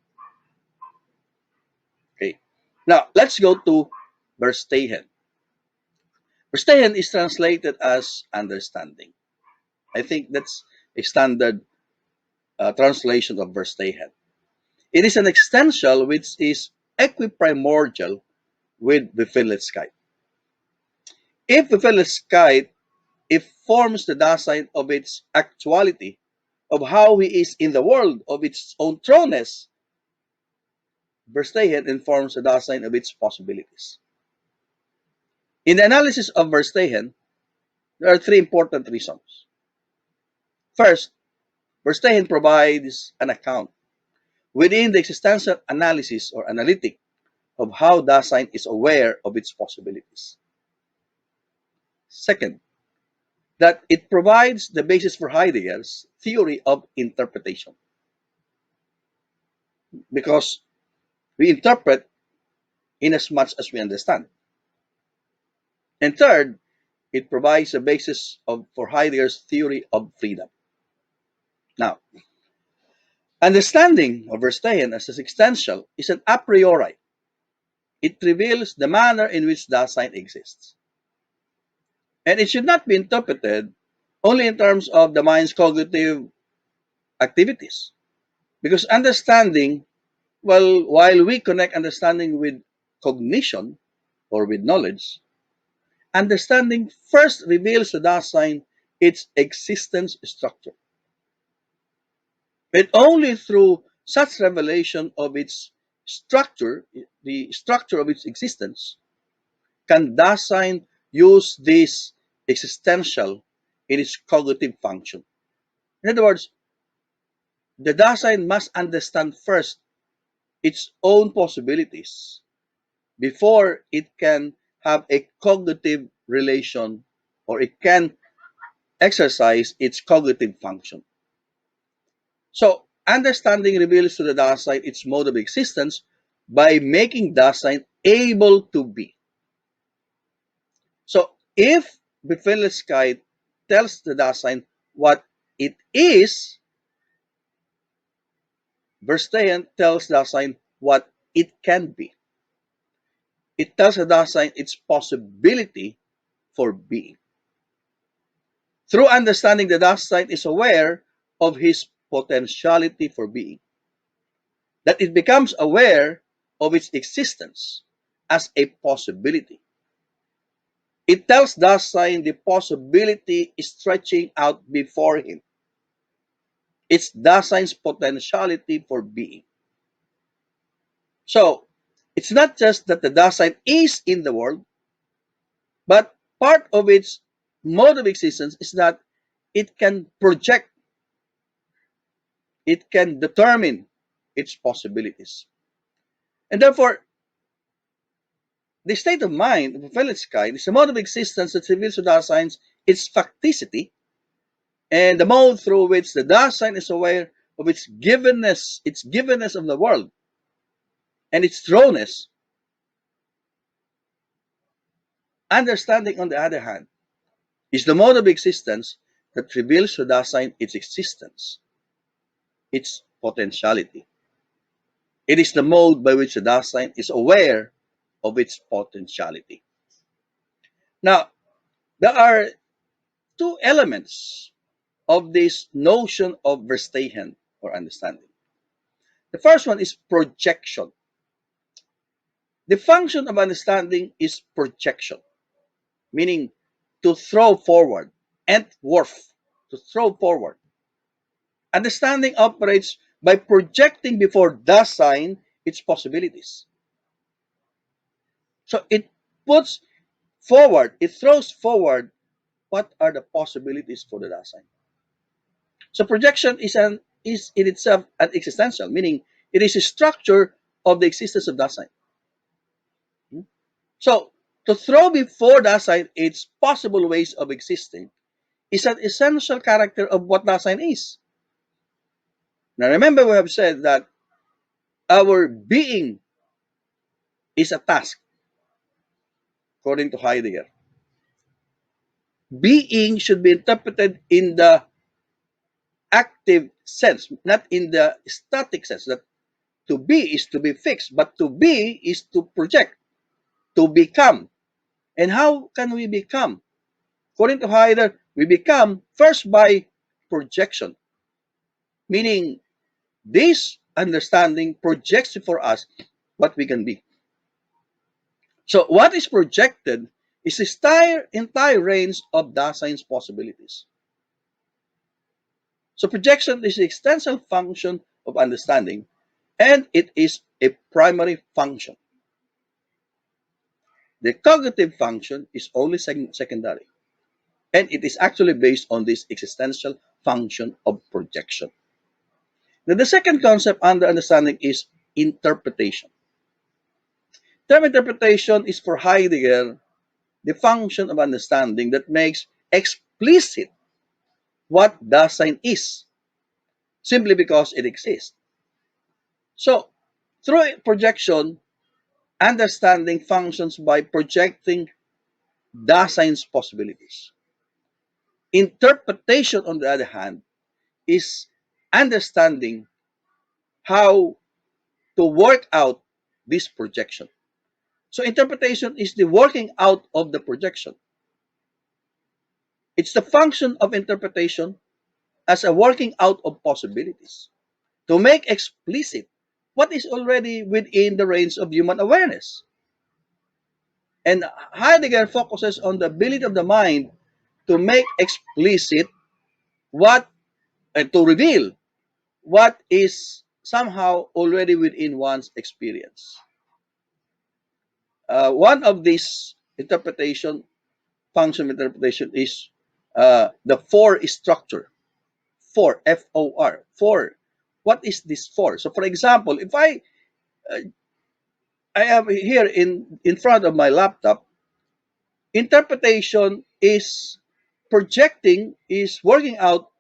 Okay. Now let's go to Verstehen. Verstehen is translated as understanding. I think that's a standard translation of Verstehen. It is an existential which is equiprimordial with Befehllichkeit. If Befehllichkeit forms the Dasein of its actuality, of how he is in the world, of its own throwness, Verstehen informs the Dasein of its possibilities. In the analysis of Verstehen, there are three important reasons. First, Verstehen provides an account within the existential analysis or analytic of how Dasein is aware of its possibilities. Second, that it provides the basis for Heidegger's theory of interpretation. Because we interpret in as much as we understand. And third, it provides a basis for Heidegger's theory of freedom. Now, understanding of Verstehen as existential is an a priori. It reveals the manner in which Dasein exists. And it should not be interpreted only in terms of the mind's cognitive activities. Because understanding, well, while we connect understanding with cognition or with knowledge, understanding first reveals to Dasein its existence structure. And only through such revelation of its structure, the structure of its existence, can Dasein use this existential in its cognitive function. In other words, the Dasein must understand first its own possibilities before it can have a cognitive relation or it can exercise its cognitive function. So, understanding reveals to the Dasein its mode of existence by making Dasein able to be. So, if Befehllichkeit tells the Dasein what it is, Verstehen tells Dasein what it can be. It tells the Dasein its possibility for being. Through understanding, the Dasein is aware of his potentiality for being, that it becomes aware of its existence as a possibility. It tells Dasein the possibility is stretching out before him. It's Dasein's potentiality for being. So, it's not just that the Dasein is in the world, but part of its mode of existence is that it can project, it can determine its possibilities. And therefore, the state of mind of a Felicity is a mode of existence that reveals to Dasein its facticity and the mode through which the Dasein is aware of its givenness of the world, and its throwness. Understanding, on the other hand, is the mode of existence that reveals to Dasein its existence, its potentiality. It is the mode by which the Dasein is aware of its potentiality. Now, there are two elements of this notion of Verstehen or understanding. The first one is projection. The function of understanding is projection, meaning to throw forward, entwerf, to throw forward. Understanding operates by projecting before Dasein its possibilities. So it puts forward, it throws forward what are the possibilities for the Dasein. So projection is in itself an existential, meaning it is a structure of the existence of Dasein. So to throw before Dasein its possible ways of existing is an essential character of what Dasein is. Now remember, we have said that our being is a task, according to Heidegger. Being should be interpreted in the active sense, not in the static sense, that to be is to be fixed, but to be is to project, to become. And how can we become? According to Heidegger, we become first by projection, meaning this understanding projects for us what we can be. So what is projected is the entire range of Dasein's possibilities. So projection is the extensile function of understanding, and it is a primary function. The cognitive function is only secondary, and it is actually based on this existential function of projection. Now, the second concept under understanding is interpretation. Term interpretation is for Heidegger the function of understanding that makes explicit what Dasein is, simply because it exists. So, through projection, understanding functions by projecting Dasein's possibilities. Interpretation, on the other hand, is understanding how to work out this projection. So interpretation is the working out of the projection. It's the function of interpretation as a working out of possibilities to make explicit what is already within the range of human awareness. And Heidegger focuses on the ability of the mind to make explicit what and to reveal what is somehow already within one's experience. One of these interpretation, function interpretation, is the for structure. For, F-O-R, for. What is this for? So, for example, if I am here in front of my laptop, interpretation is projecting, is working out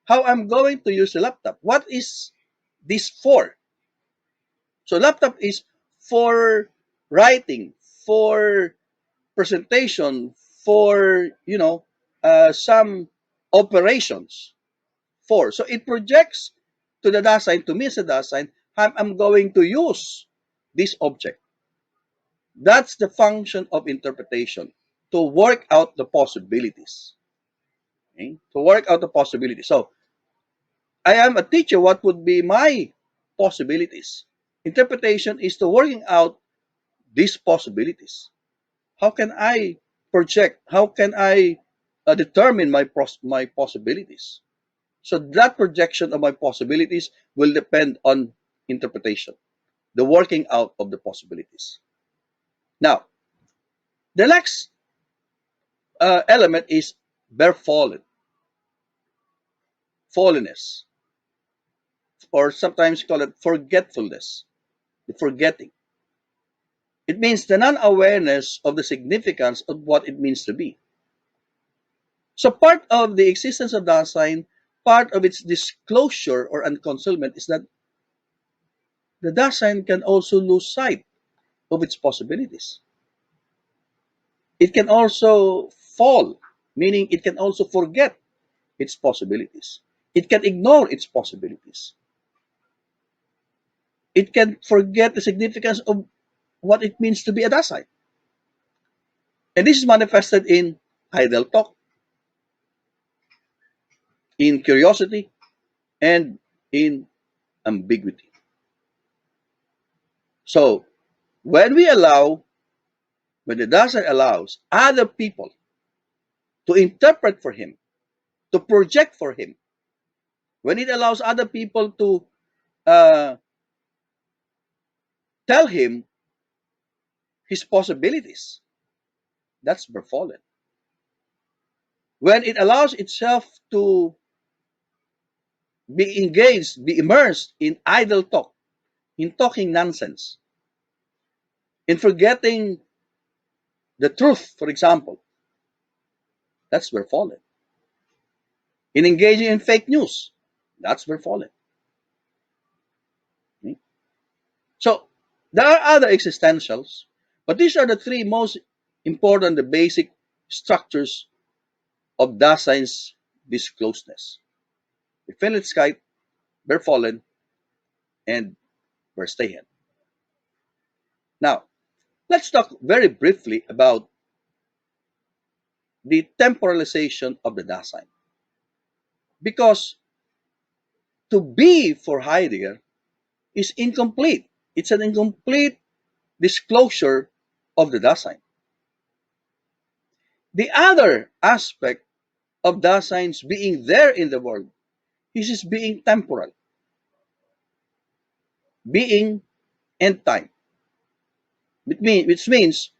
how I'm going to use the laptop. What is this for? So laptop is for writing, for presentation, for some operations. For, so it projects to the Dasein, to me as a Dasein, I'm going to use this object. That's the function of interpretation, to work out the possibilities. Okay? To work out the possibilities. So I am a teacher. What would be my possibilities? Interpretation is to working out these possibilities. How can I project? How can I determine my possibilities? So that projection of my possibilities will depend on interpretation, the working out of the possibilities. Now, the next element is bare fallenness, or sometimes call it forgetfulness, the forgetting. It means the non-awareness of the significance of what it means to be. So part of the existence of Dasein, part of its disclosure or unconcealment is that the Dasein can also lose sight of its possibilities. It can also fall, meaning it can also forget its possibilities. It can ignore its possibilities. It can forget the significance of what it means to be a Dasein. And this is manifested in idle talk, in curiosity, and in ambiguity. So when we allow, when the Dasein allows other people to interpret for him, to project for him, when it allows other people to uh, tell him his possibilities, that's befallen. When it allows itself to be engaged, be immersed in idle talk, in talking nonsense, in forgetting the truth, for example, that's befallen. In engaging in fake news, that's befallen. Okay? So there are other existentials, but these are the three most important, the basic structures of Dasein's discloseness. Befindlichkeit, Verfallen, and Verstehen. Now, let's talk very briefly about the temporalization of the Dasein. Because to be for Heidegger is incomplete. It's an incomplete disclosure of the Dasein. The other aspect of Dasein's being there in the world is his being temporal, being and time. Which means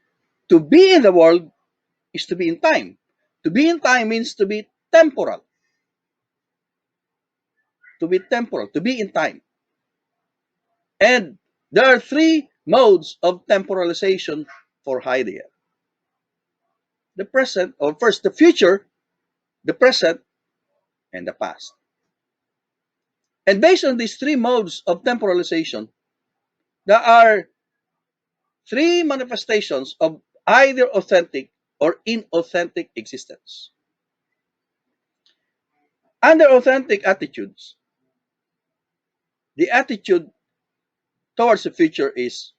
to be in the world is to be in time. To be in time means to be temporal, to be in time. And there are three modes of temporalization for Heidegger: the present, or first the future, the present, and the past. And based on these three modes of temporalization, there are three manifestations of either authentic or inauthentic existence. Under authentic attitudes, the attitude towards the future is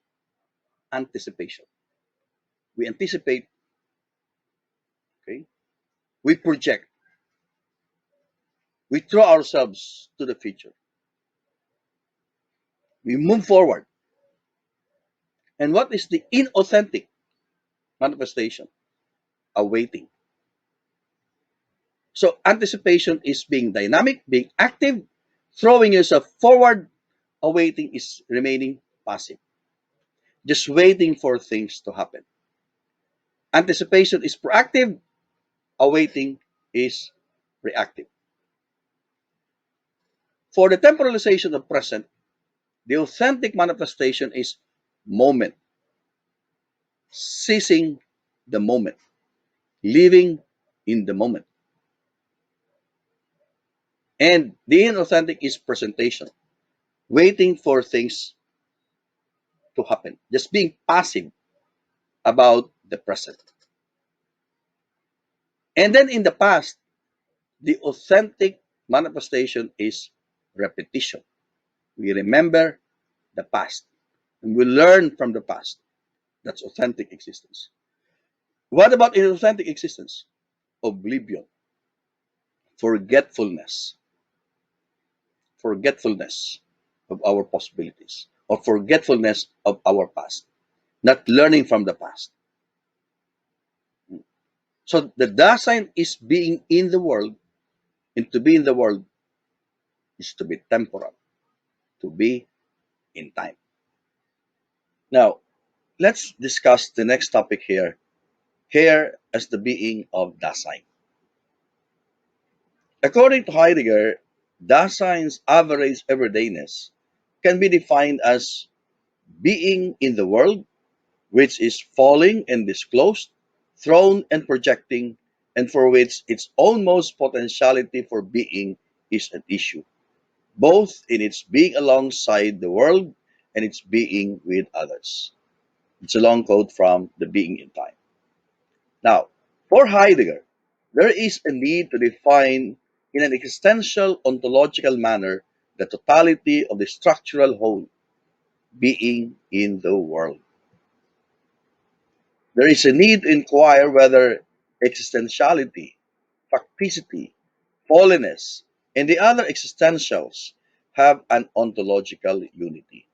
anticipation. We anticipate, okay? We project, we throw ourselves to the future. We move forward. And what is the inauthentic manifestation? Awaiting. So anticipation is being dynamic, being active, throwing yourself forward. Awaiting is remaining passive, just waiting for things to happen. Anticipation is proactive, awaiting is reactive. For the temporalization of present, the authentic manifestation is moment, seizing the moment, living in the moment. And the inauthentic is presentation, waiting for things to happen, just being passive about the present. And then in the past, the authentic manifestation is repetition. We remember the past and we learn from the past. That's authentic existence. What about inauthentic existence? Oblivion, forgetfulness, forgetfulness of our possibilities, or forgetfulness of our past, not learning from the past. So the Dasein is being in the world, and to be in the world is to be temporal, to be in time. Now, let's discuss the next topic here as the being of Dasein. According to Heidegger, Dasein's average everydayness can be defined as being in the world, which is falling and disclosed, thrown and projecting, and for which its own most potentiality for being is at issue, both in its being alongside the world and its being with others. It's a long quote from The Being in Time. Now, for Heidegger, there is a need to define in an existential ontological manner the totality of the structural whole, being in the world. There is a need to inquire whether existentiality, facticity, holiness, and the other existentials have an ontological unity.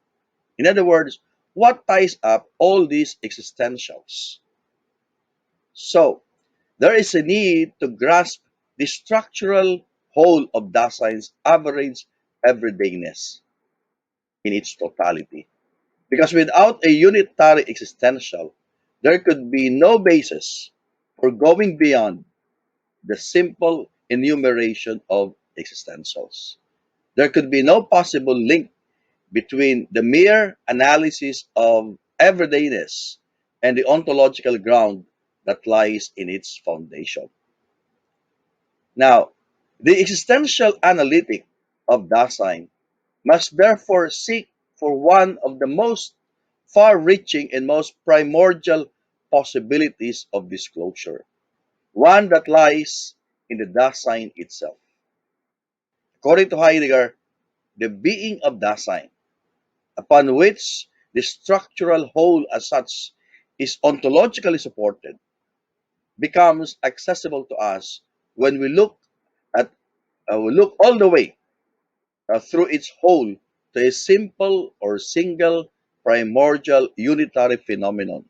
In other words, what ties up all these existentials? So, there is a need to grasp the structural whole of Dasein's average everydayness in its totality. Because without a unitary existential, there could be no basis for going beyond the simple enumeration of existentials. There could be no possible link between the mere analysis of everydayness and the ontological ground that lies in its foundation. Now, the existential analytic of Dasein must therefore seek for one of the most far reaching and most primordial possibilities of disclosure, one that lies in the Dasein itself. According to Heidegger, the being of Dasein, upon which the structural whole as such is ontologically supported, becomes accessible to us when at we look all the way through its whole to a simple or single primordial unitary phenomenon,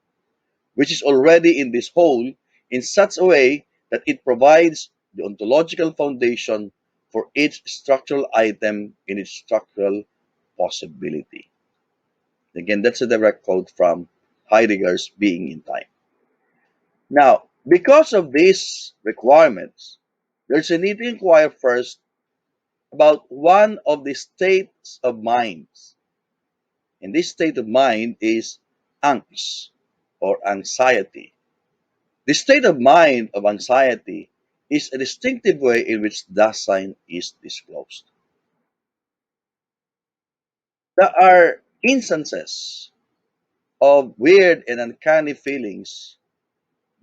which is already in this whole in such a way that it provides the ontological foundation for each structural item in its structural possibility. Again, that's a direct quote from Heidegger's Being in Time. Now, because of these requirements, there's a need to inquire first about one of the states of minds. And this state of mind is angst or anxiety. The state of mind of anxiety is a distinctive way in which Dasein is disclosed. There are instances of weird and uncanny feelings,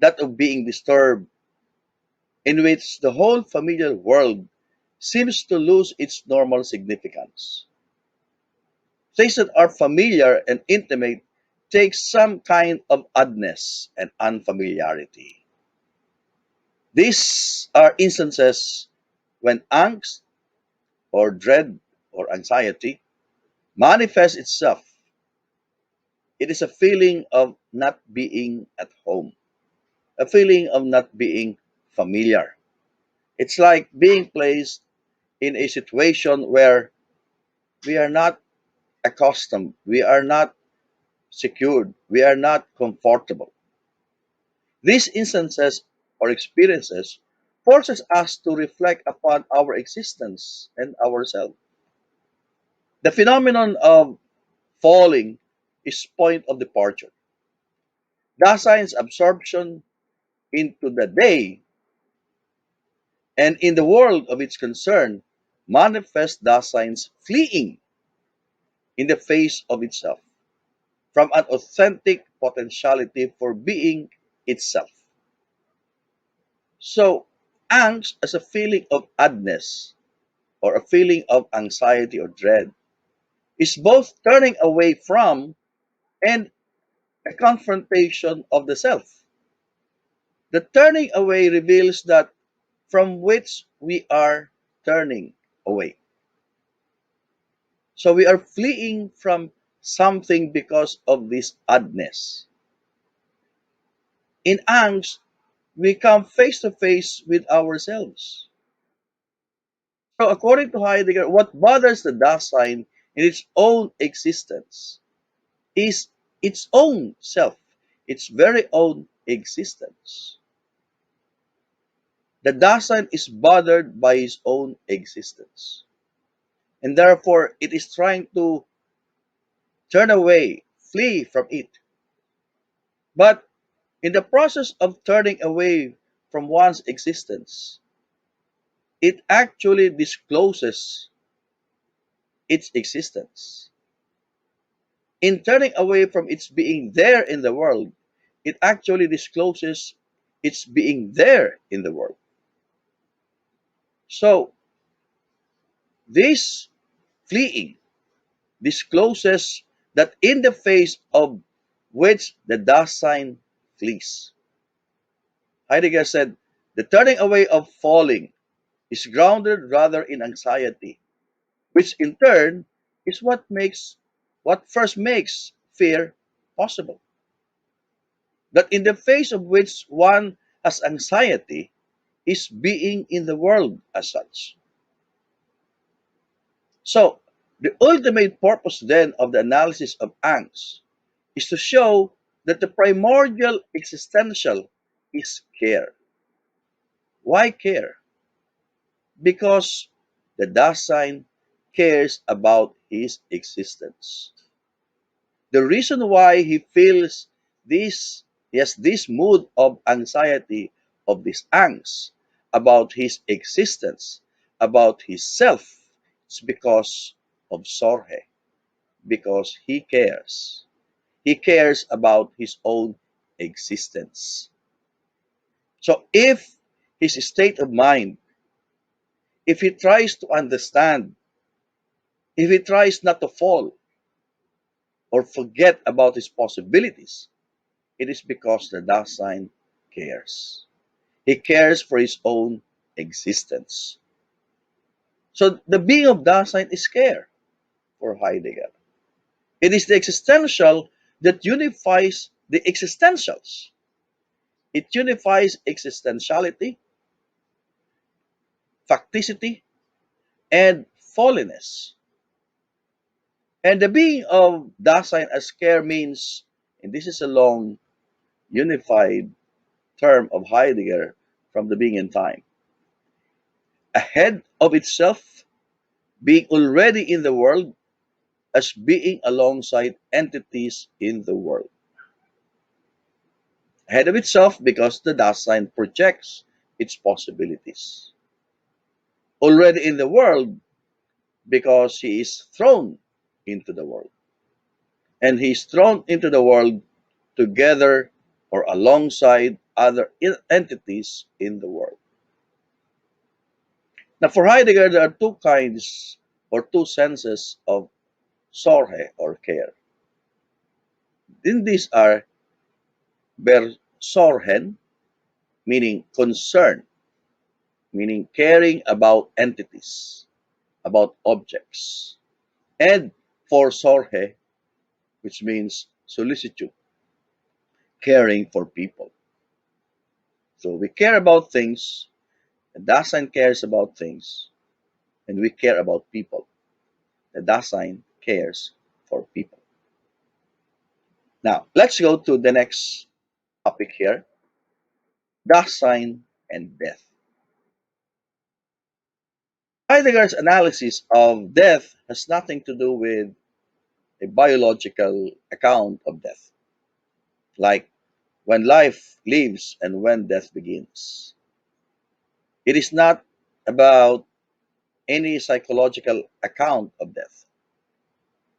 that of being disturbed, in which the whole familiar world seems to lose its normal significance. Things that are familiar and intimate take some kind of oddness and unfamiliarity. These are instances when angst or dread or anxiety manifests itself. It is a feeling of not being at home, a feeling of not being familiar. It's like being placed in a situation where we are not accustomed, we are not secured, we are not comfortable. These instances or experiences forces us to reflect upon our existence and ourselves. The phenomenon of falling is point of departure. Dasein's absorption into the day and in the world of its concern manifests Dasein's fleeing in the face of itself from an authentic potentiality for being itself. So, angst as a feeling of oddness or a feeling of anxiety or dread is both turning away from and a confrontation of the self. The turning away reveals that from which we are turning away. So we are fleeing from something because of this oddness. In angst, we come face to face with ourselves. So, according to Heidegger, what bothers the Dasein in its own existence is its own self, its very own existence. The Dasein is bothered by his own existence, and therefore it is trying to turn away, flee from it. But in the process of turning away from one's existence, it actually discloses its existence. In turning away from its being there in the world, it actually discloses its being there in the world. So, this fleeing discloses that in the face of which the Dasein flees. Heidegger said, the turning away of falling is grounded rather in anxiety, which in turn is what first makes fear possible. That in the face of which one has anxiety is being in the world as such. So, the ultimate purpose then of the analysis of angst is to show that the primordial existential is care. Why care? Because the Dasein cares about his existence. The reason why he feels this, he has this mood of anxiety, of this angst about his existence, about his self, is because of Sorhe, because he cares. He cares about his own existence. So if his state of mind, if he tries to understand, if he tries not to fall or forget about his possibilities, it is because the Dasein cares. He cares for his own existence. So the being of Dasein is care for Heidegger. It is the existential that unifies the existentials. It unifies existentiality, facticity, and falliness. And the being of Dasein as care means, and this is a long, unified term of Heidegger from the being in time, ahead of itself, being already in the world as being alongside entities in the world. Ahead of itself because the Dasein projects its possibilities. Already in the world because he is thrown into the world. And he is thrown into the world together or alongside other entities in the world. Now, for Heidegger, there are two kinds or two senses of sorge or care. Then these are Bersorgen, meaning concern, meaning caring about entities, about objects, and for sorge, which means solicitude, caring for people. So we care about things, and Dasein cares about things, and we care about people. The Dasein cares for people. Now, let's go to the next topic here, Dasein and death. Heidegger's analysis of death has nothing to do with a biological account of death, like when life lives and when death begins. It is not about any psychological account of death,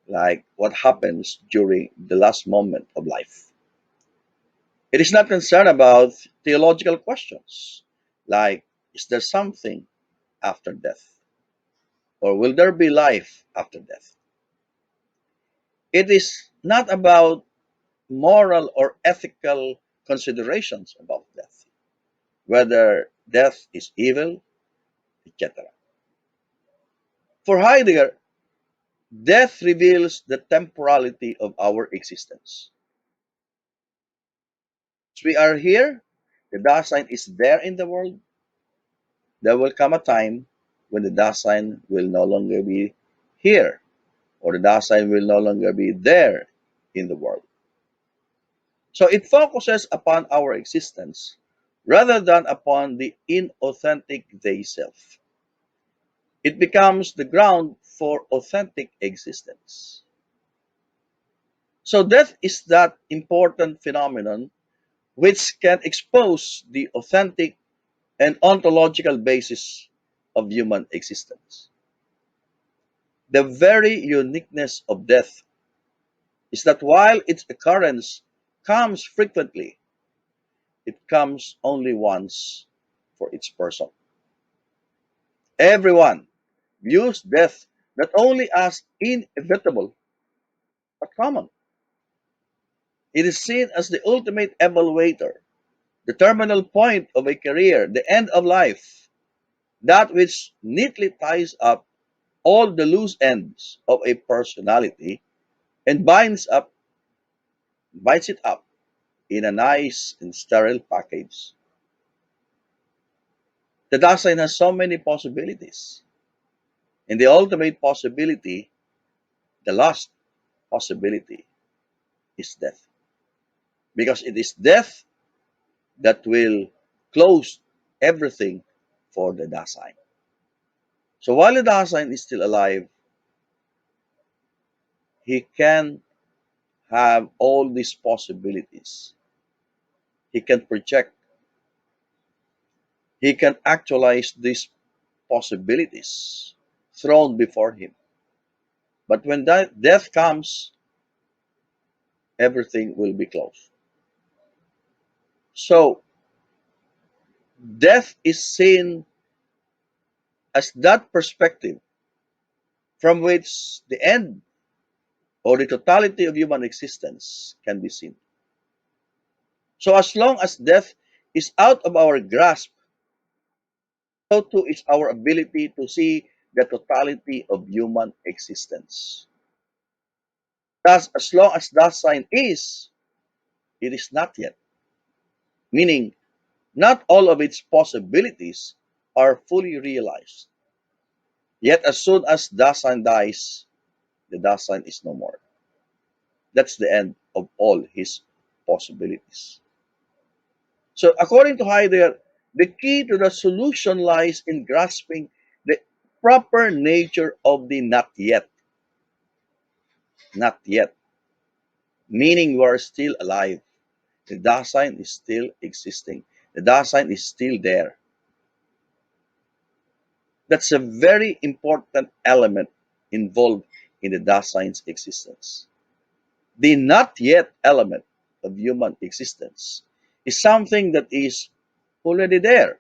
like what happens during the last moment of life. It is not concerned about theological questions, like is there something after death? Or will there be life after death? It is not about moral or ethical considerations about death, whether death is evil, etc. For Heidegger, death reveals the temporality of our existence. We are here, the Dasein is there in the world, there will come a time when the Dasein will no longer be here, or the Dasein will no longer be there in the world. So it focuses upon our existence rather than upon the inauthentic they self. It becomes the ground for authentic existence. So death is that important phenomenon which can expose the authentic and ontological basis of human existence. The very uniqueness of death is that while its occurrence comes frequently, it comes only once for its person. Everyone views death not only as inevitable but common. It is seen as the ultimate evaluator, the terminal point of a career, the end of life, that which neatly ties up all the loose ends of a personality and binds it up in a nice and sterile package. The Dasein has so many possibilities, and the ultimate possibility, the last possibility, is death. Because it is death that will close everything for the Dasein. So while the Dasein is still alive, he can have all these possibilities. He can project, he can actualize these possibilities thrown before him. But when that death comes, everything will be closed. So death is seen as that perspective from which the end or the totality of human existence can be seen. So as long as death is out of our grasp, so too is our ability to see the totality of human existence. Thus, as long as that sign is, it is not yet. Meaning, not all of its possibilities are fully realized. Yet, as soon as Dasein dies, the Dasein is no more. That's the end of all his possibilities. So, according to Heidegger, the key to the solution lies in grasping the proper nature of the not yet. Not yet. Meaning we are still alive. The Dasein is still existing. The Dasein is still there. That's a very important element involved in the Dasein's existence. The not yet element of human existence is something that is already there.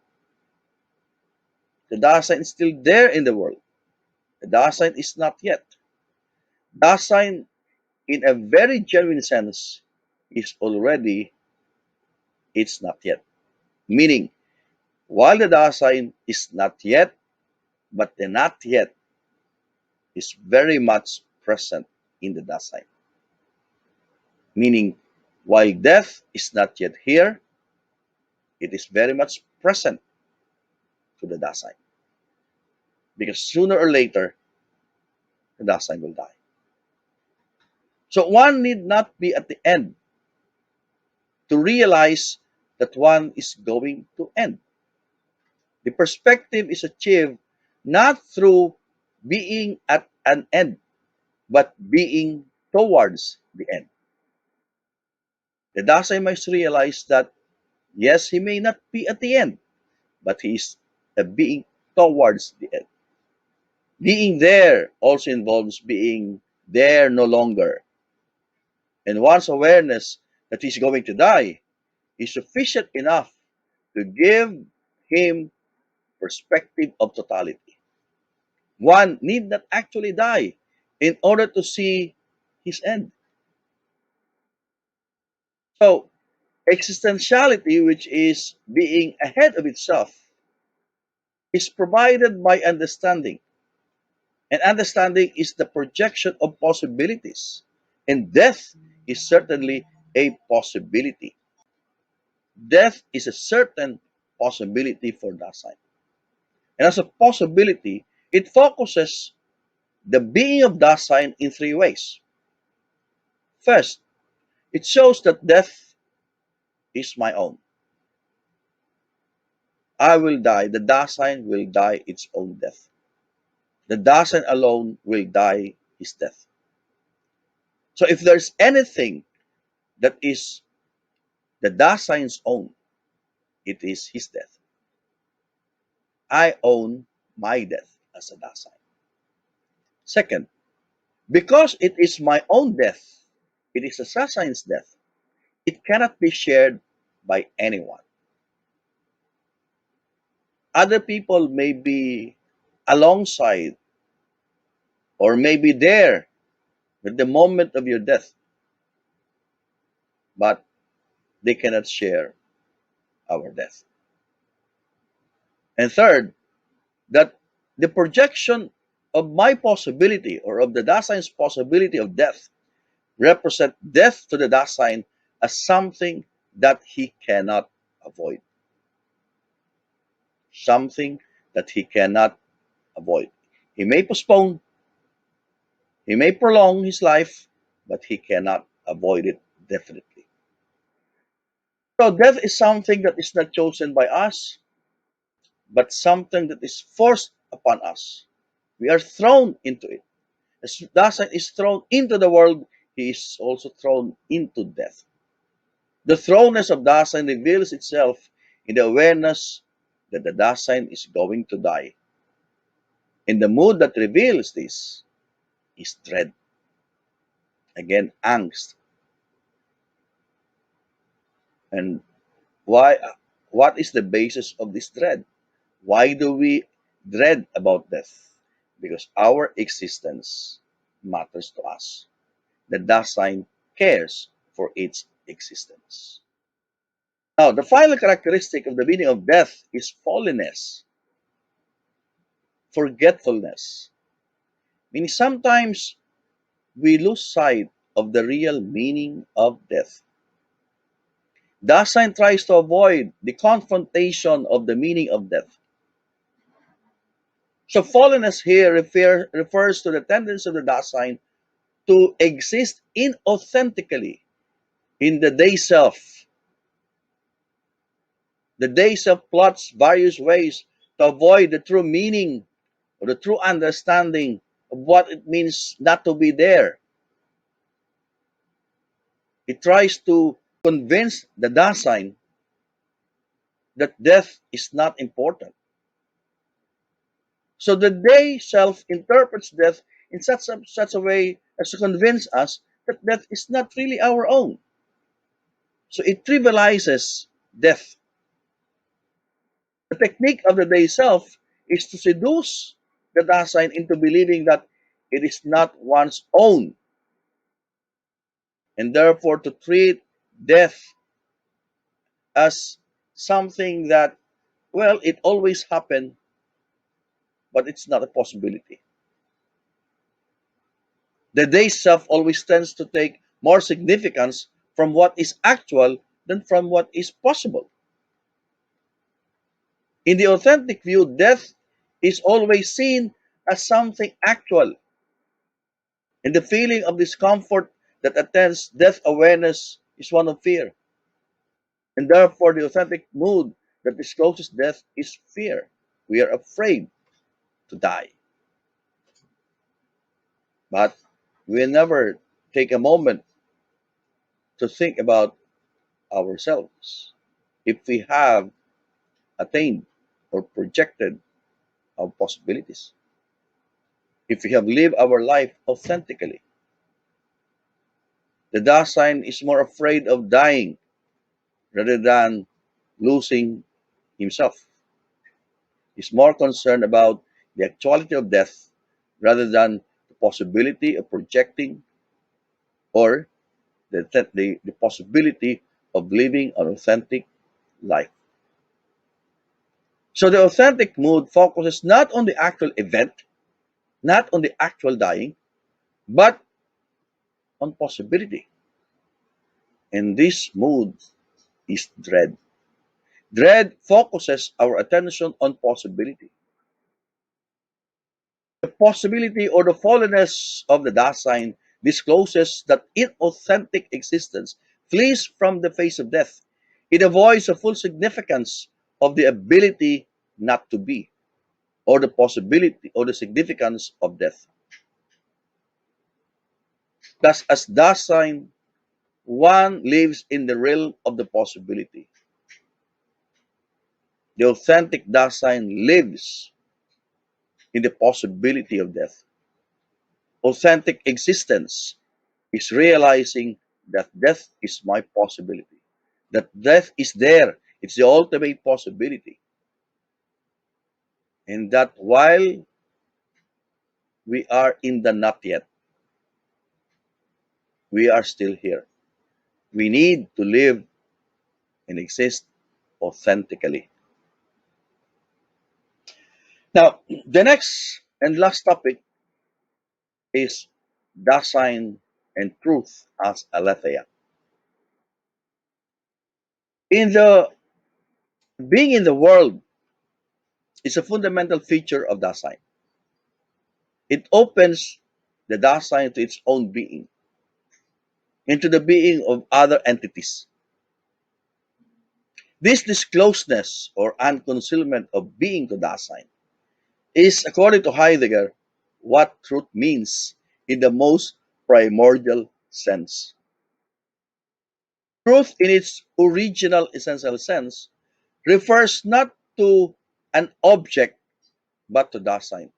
The Dasein is still there in the world. The Dasein is not yet. Dasein, in a very genuine sense, is already, it's not yet. Meaning, while the Dasein is not yet, but the not yet is very much present in the Dasein. Meaning, while death is not yet here, it is very much present to the Dasein. Because sooner or later, the Dasein will die. So one need not be at the end to realize that one is going to end. The perspective is achieved not through being at an end, but being towards the end. The Dasein must realize that yes, he may not be at the end, but he is a being towards the end. Being there also involves being there no longer. And one's awareness that he's going to die is sufficient enough to give him perspective of totality. One need not actually die in order to see his end. So, existentiality, which is being ahead of itself, is provided by understanding. And understanding is the projection of possibilities. And death is certainly a possibility. Death is a certain possibility for Dasein. And as a possibility, it focuses the being of Dasein in three ways. First, it shows that death is my own. I will die. The Dasein will die its own death. The Dasein alone will die his death. So if there's anything that is the Dasein's own, it is his death. I own my death as a Dasein. Second, because it is my own death, it is a Dasein's death, it cannot be shared by anyone. Other people may be alongside or may be there at the moment of your death, but they cannot share our death. And third, that the projection of my possibility or of the Dasein's possibility of death represent death to the Dasein as something that he cannot avoid. Something that he cannot avoid. He may postpone, he may prolong his life, but he cannot avoid it definitely. So death is something that is not chosen by us, but something that is forced upon us. We are thrown into it. As Dasein is thrown into the world, he is also thrown into death. The thrownness of Dasein reveals itself in the awareness that the Dasein is going to die. And the mood that reveals this is dread. Again, angst. And why? What is the basis of this dread? Why do we dread about death? Because our existence matters to us. The Dasein cares for its existence. Now, the final characteristic of the meaning of death is holiness, forgetfulness. Meaning sometimes we lose sight of the real meaning of death. Dasein tries to avoid the confrontation of the meaning of death. So fallenness here refers to the tendency of the Dasein to exist inauthentically in the day self. The day self plots various ways to avoid the true meaning or the true understanding of what it means not to be there. It tries to convince the Dasein that death is not important. So the day self interprets death in such a way as to convince us that death is not really our own. So it trivializes death. The technique of the day self is to seduce the Dasein into believing that it is not one's own, and therefore to treat death as something that, well, it always happened, but it's not a possibility. The day self always tends to take more significance from what is actual than from what is possible. In the authentic view, death is always seen as something actual, and the feeling of discomfort that attends death awareness is one of fear. And therefore, the authentic mood that discloses death is fear. We are afraid to die. But we never take a moment to think about ourselves. If we have attained or projected our possibilities, if we have lived our life authentically, the Dasein is more afraid of dying rather than losing himself. He's more concerned about the actuality of death rather than the possibility of projecting or the possibility of living an authentic life. So the authentic mood focuses not on the actual event, not on the actual dying, but on possibility. And this mood is dread. Dread focuses our attention on possibility. The possibility or the fallenness of the Dasein discloses that inauthentic existence flees from the face of death. It avoids the full significance of the ability not to be, or the possibility or the significance of death. Thus, as Dasein, one lives in the realm of the possibility. The authentic Dasein lives in the possibility of death. Authentic existence is realizing that death is my possibility, that death is there, it's the ultimate possibility, and that while we are in the not yet, we are still here. We need to live and exist authentically. Now, the next and last topic is Dasein and truth as aletheia. In the being in the world is a fundamental feature of Dasein. It opens the Dasein to its own being, into the being of other entities. This discloseness or unconcealment of being to Dasein is, according to Heidegger, what truth means in the most primordial sense. Truth, in its original essential sense, refers not to an object but to Dasein.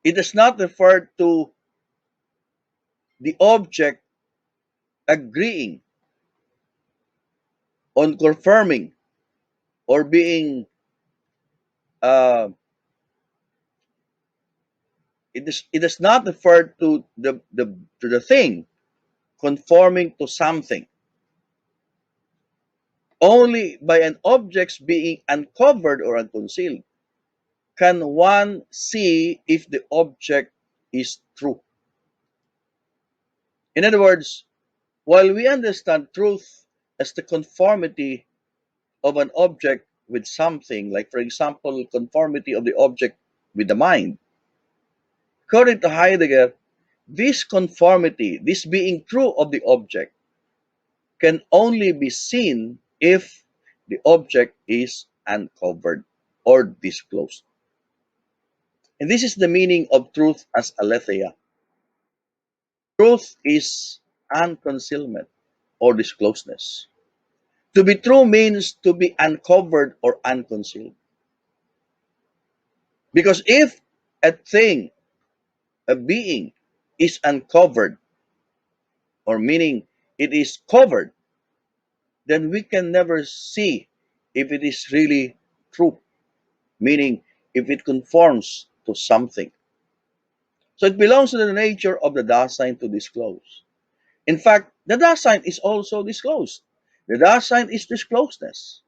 It does not refer to the object agreeing on confirming or being uh, it does not refer to the thing conforming to something. Only by an object's being uncovered or unconcealed can one see if the object is true. In other words, while we understand truth as the conformity of an object with something, like for example, conformity of the object with the mind, according to Heidegger, this conformity, this being true of the object, can only be seen if the object is uncovered or disclosed. And this is the meaning of truth as aletheia. Truth is unconcealment or discloseness. To be true means to be uncovered or unconcealed. Because if a thing, a being, is uncovered, or meaning it is covered, then we can never see if it is really true, meaning if it conforms to something. So it belongs to the nature of the Dasein to disclose. In fact, the Dasein is also disclosed. The Dasein is discloseness.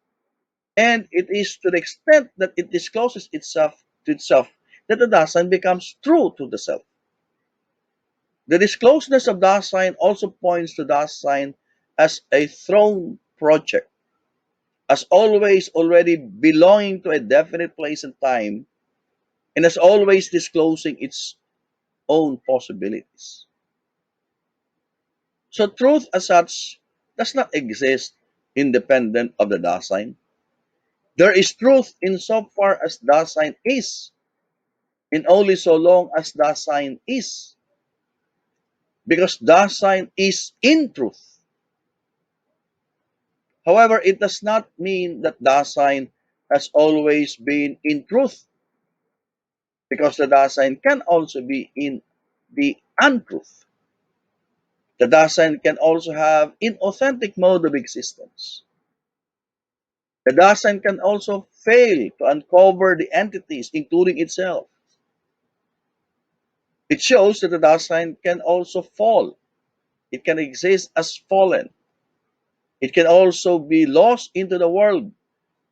And it is to the extent that it discloses itself to itself that the Dasein becomes true to the self. The discloseness of Dasein also points to Dasein as a throne project, as always already belonging to a definite place and time, and as always disclosing its own possibilities. So truth as such does not exist independent of the Dasein. There is truth insofar as Dasein is, and only so long as Dasein is, because Dasein is in truth. However, it does not mean that Dasein has always been in truth, because the Dasein can also be in the untruth. The Dasein can also have inauthentic mode of existence. The Dasein can also fail to uncover the entities, including itself. It shows that the Dasein can also fall. It can exist as fallen. It can also be lost into the world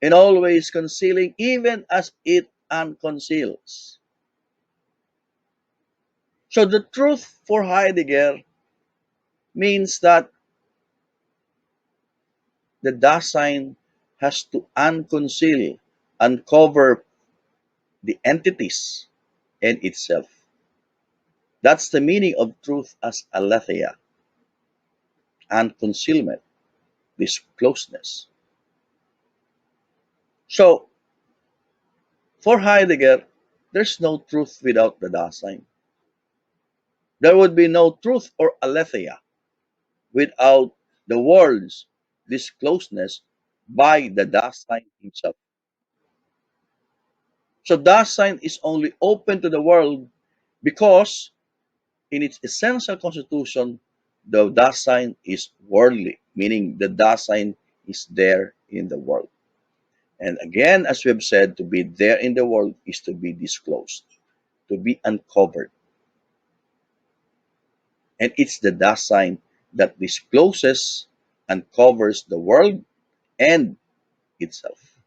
and always concealing even as it unconceals. So the truth for Heidegger means that the Dasein has to uncover the entities and itself. That's the meaning of truth as aletheia, unconcealment, this closeness. So, for Heidegger, there's no truth without the Dasein. There would be no truth or aletheia without the world's this closeness by the Dasein himself. So Dasein is only open to the world because in its essential constitution, the Dasein is worldly, meaning the Dasein is there in the world. And again, as we have said, to be there in the world is to be disclosed, to be uncovered. And it's the Dasein that discloses and covers the world and itself.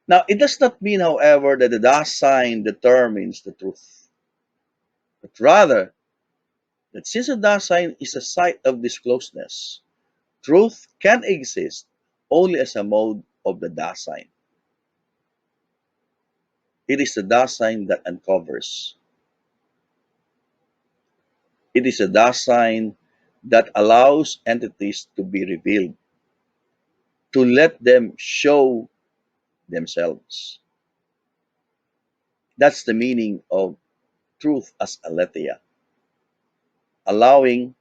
Now, it does not mean, however, that the Dasein determines the truth, but rather that since the Dasein is a site of discloseness, truth can exist only as a mode of the Dasein. It is the Dasein that uncovers. It is the Dasein that allows entities to be revealed, to let them show themselves. That's the meaning of truth as aletheia, allowing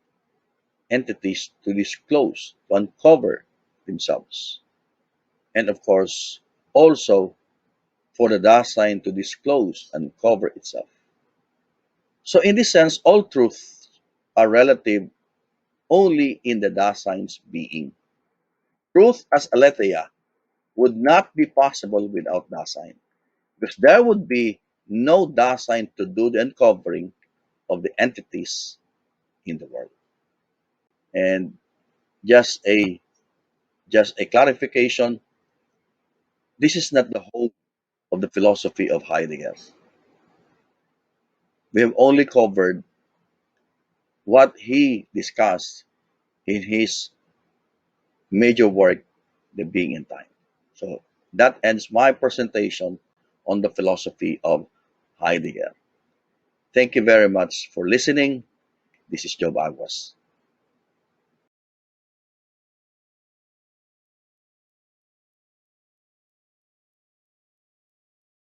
entities to disclose, to uncover themselves. And of course, also for the Dasein to disclose and cover itself. So, in this sense, all truths are relative only in the Dasein's being. Truth as aletheia would not be possible without Dasein, because there would be no Dasein to do the uncovering of the entities in the world. And just a just a clarification, this is not the whole of the philosophy of Heidegger. We have only covered what he discussed in his major work, The Being in Time. So that ends my presentation on the philosophy of Heidegger. Thank you very much for listening. This is Jove Aguas.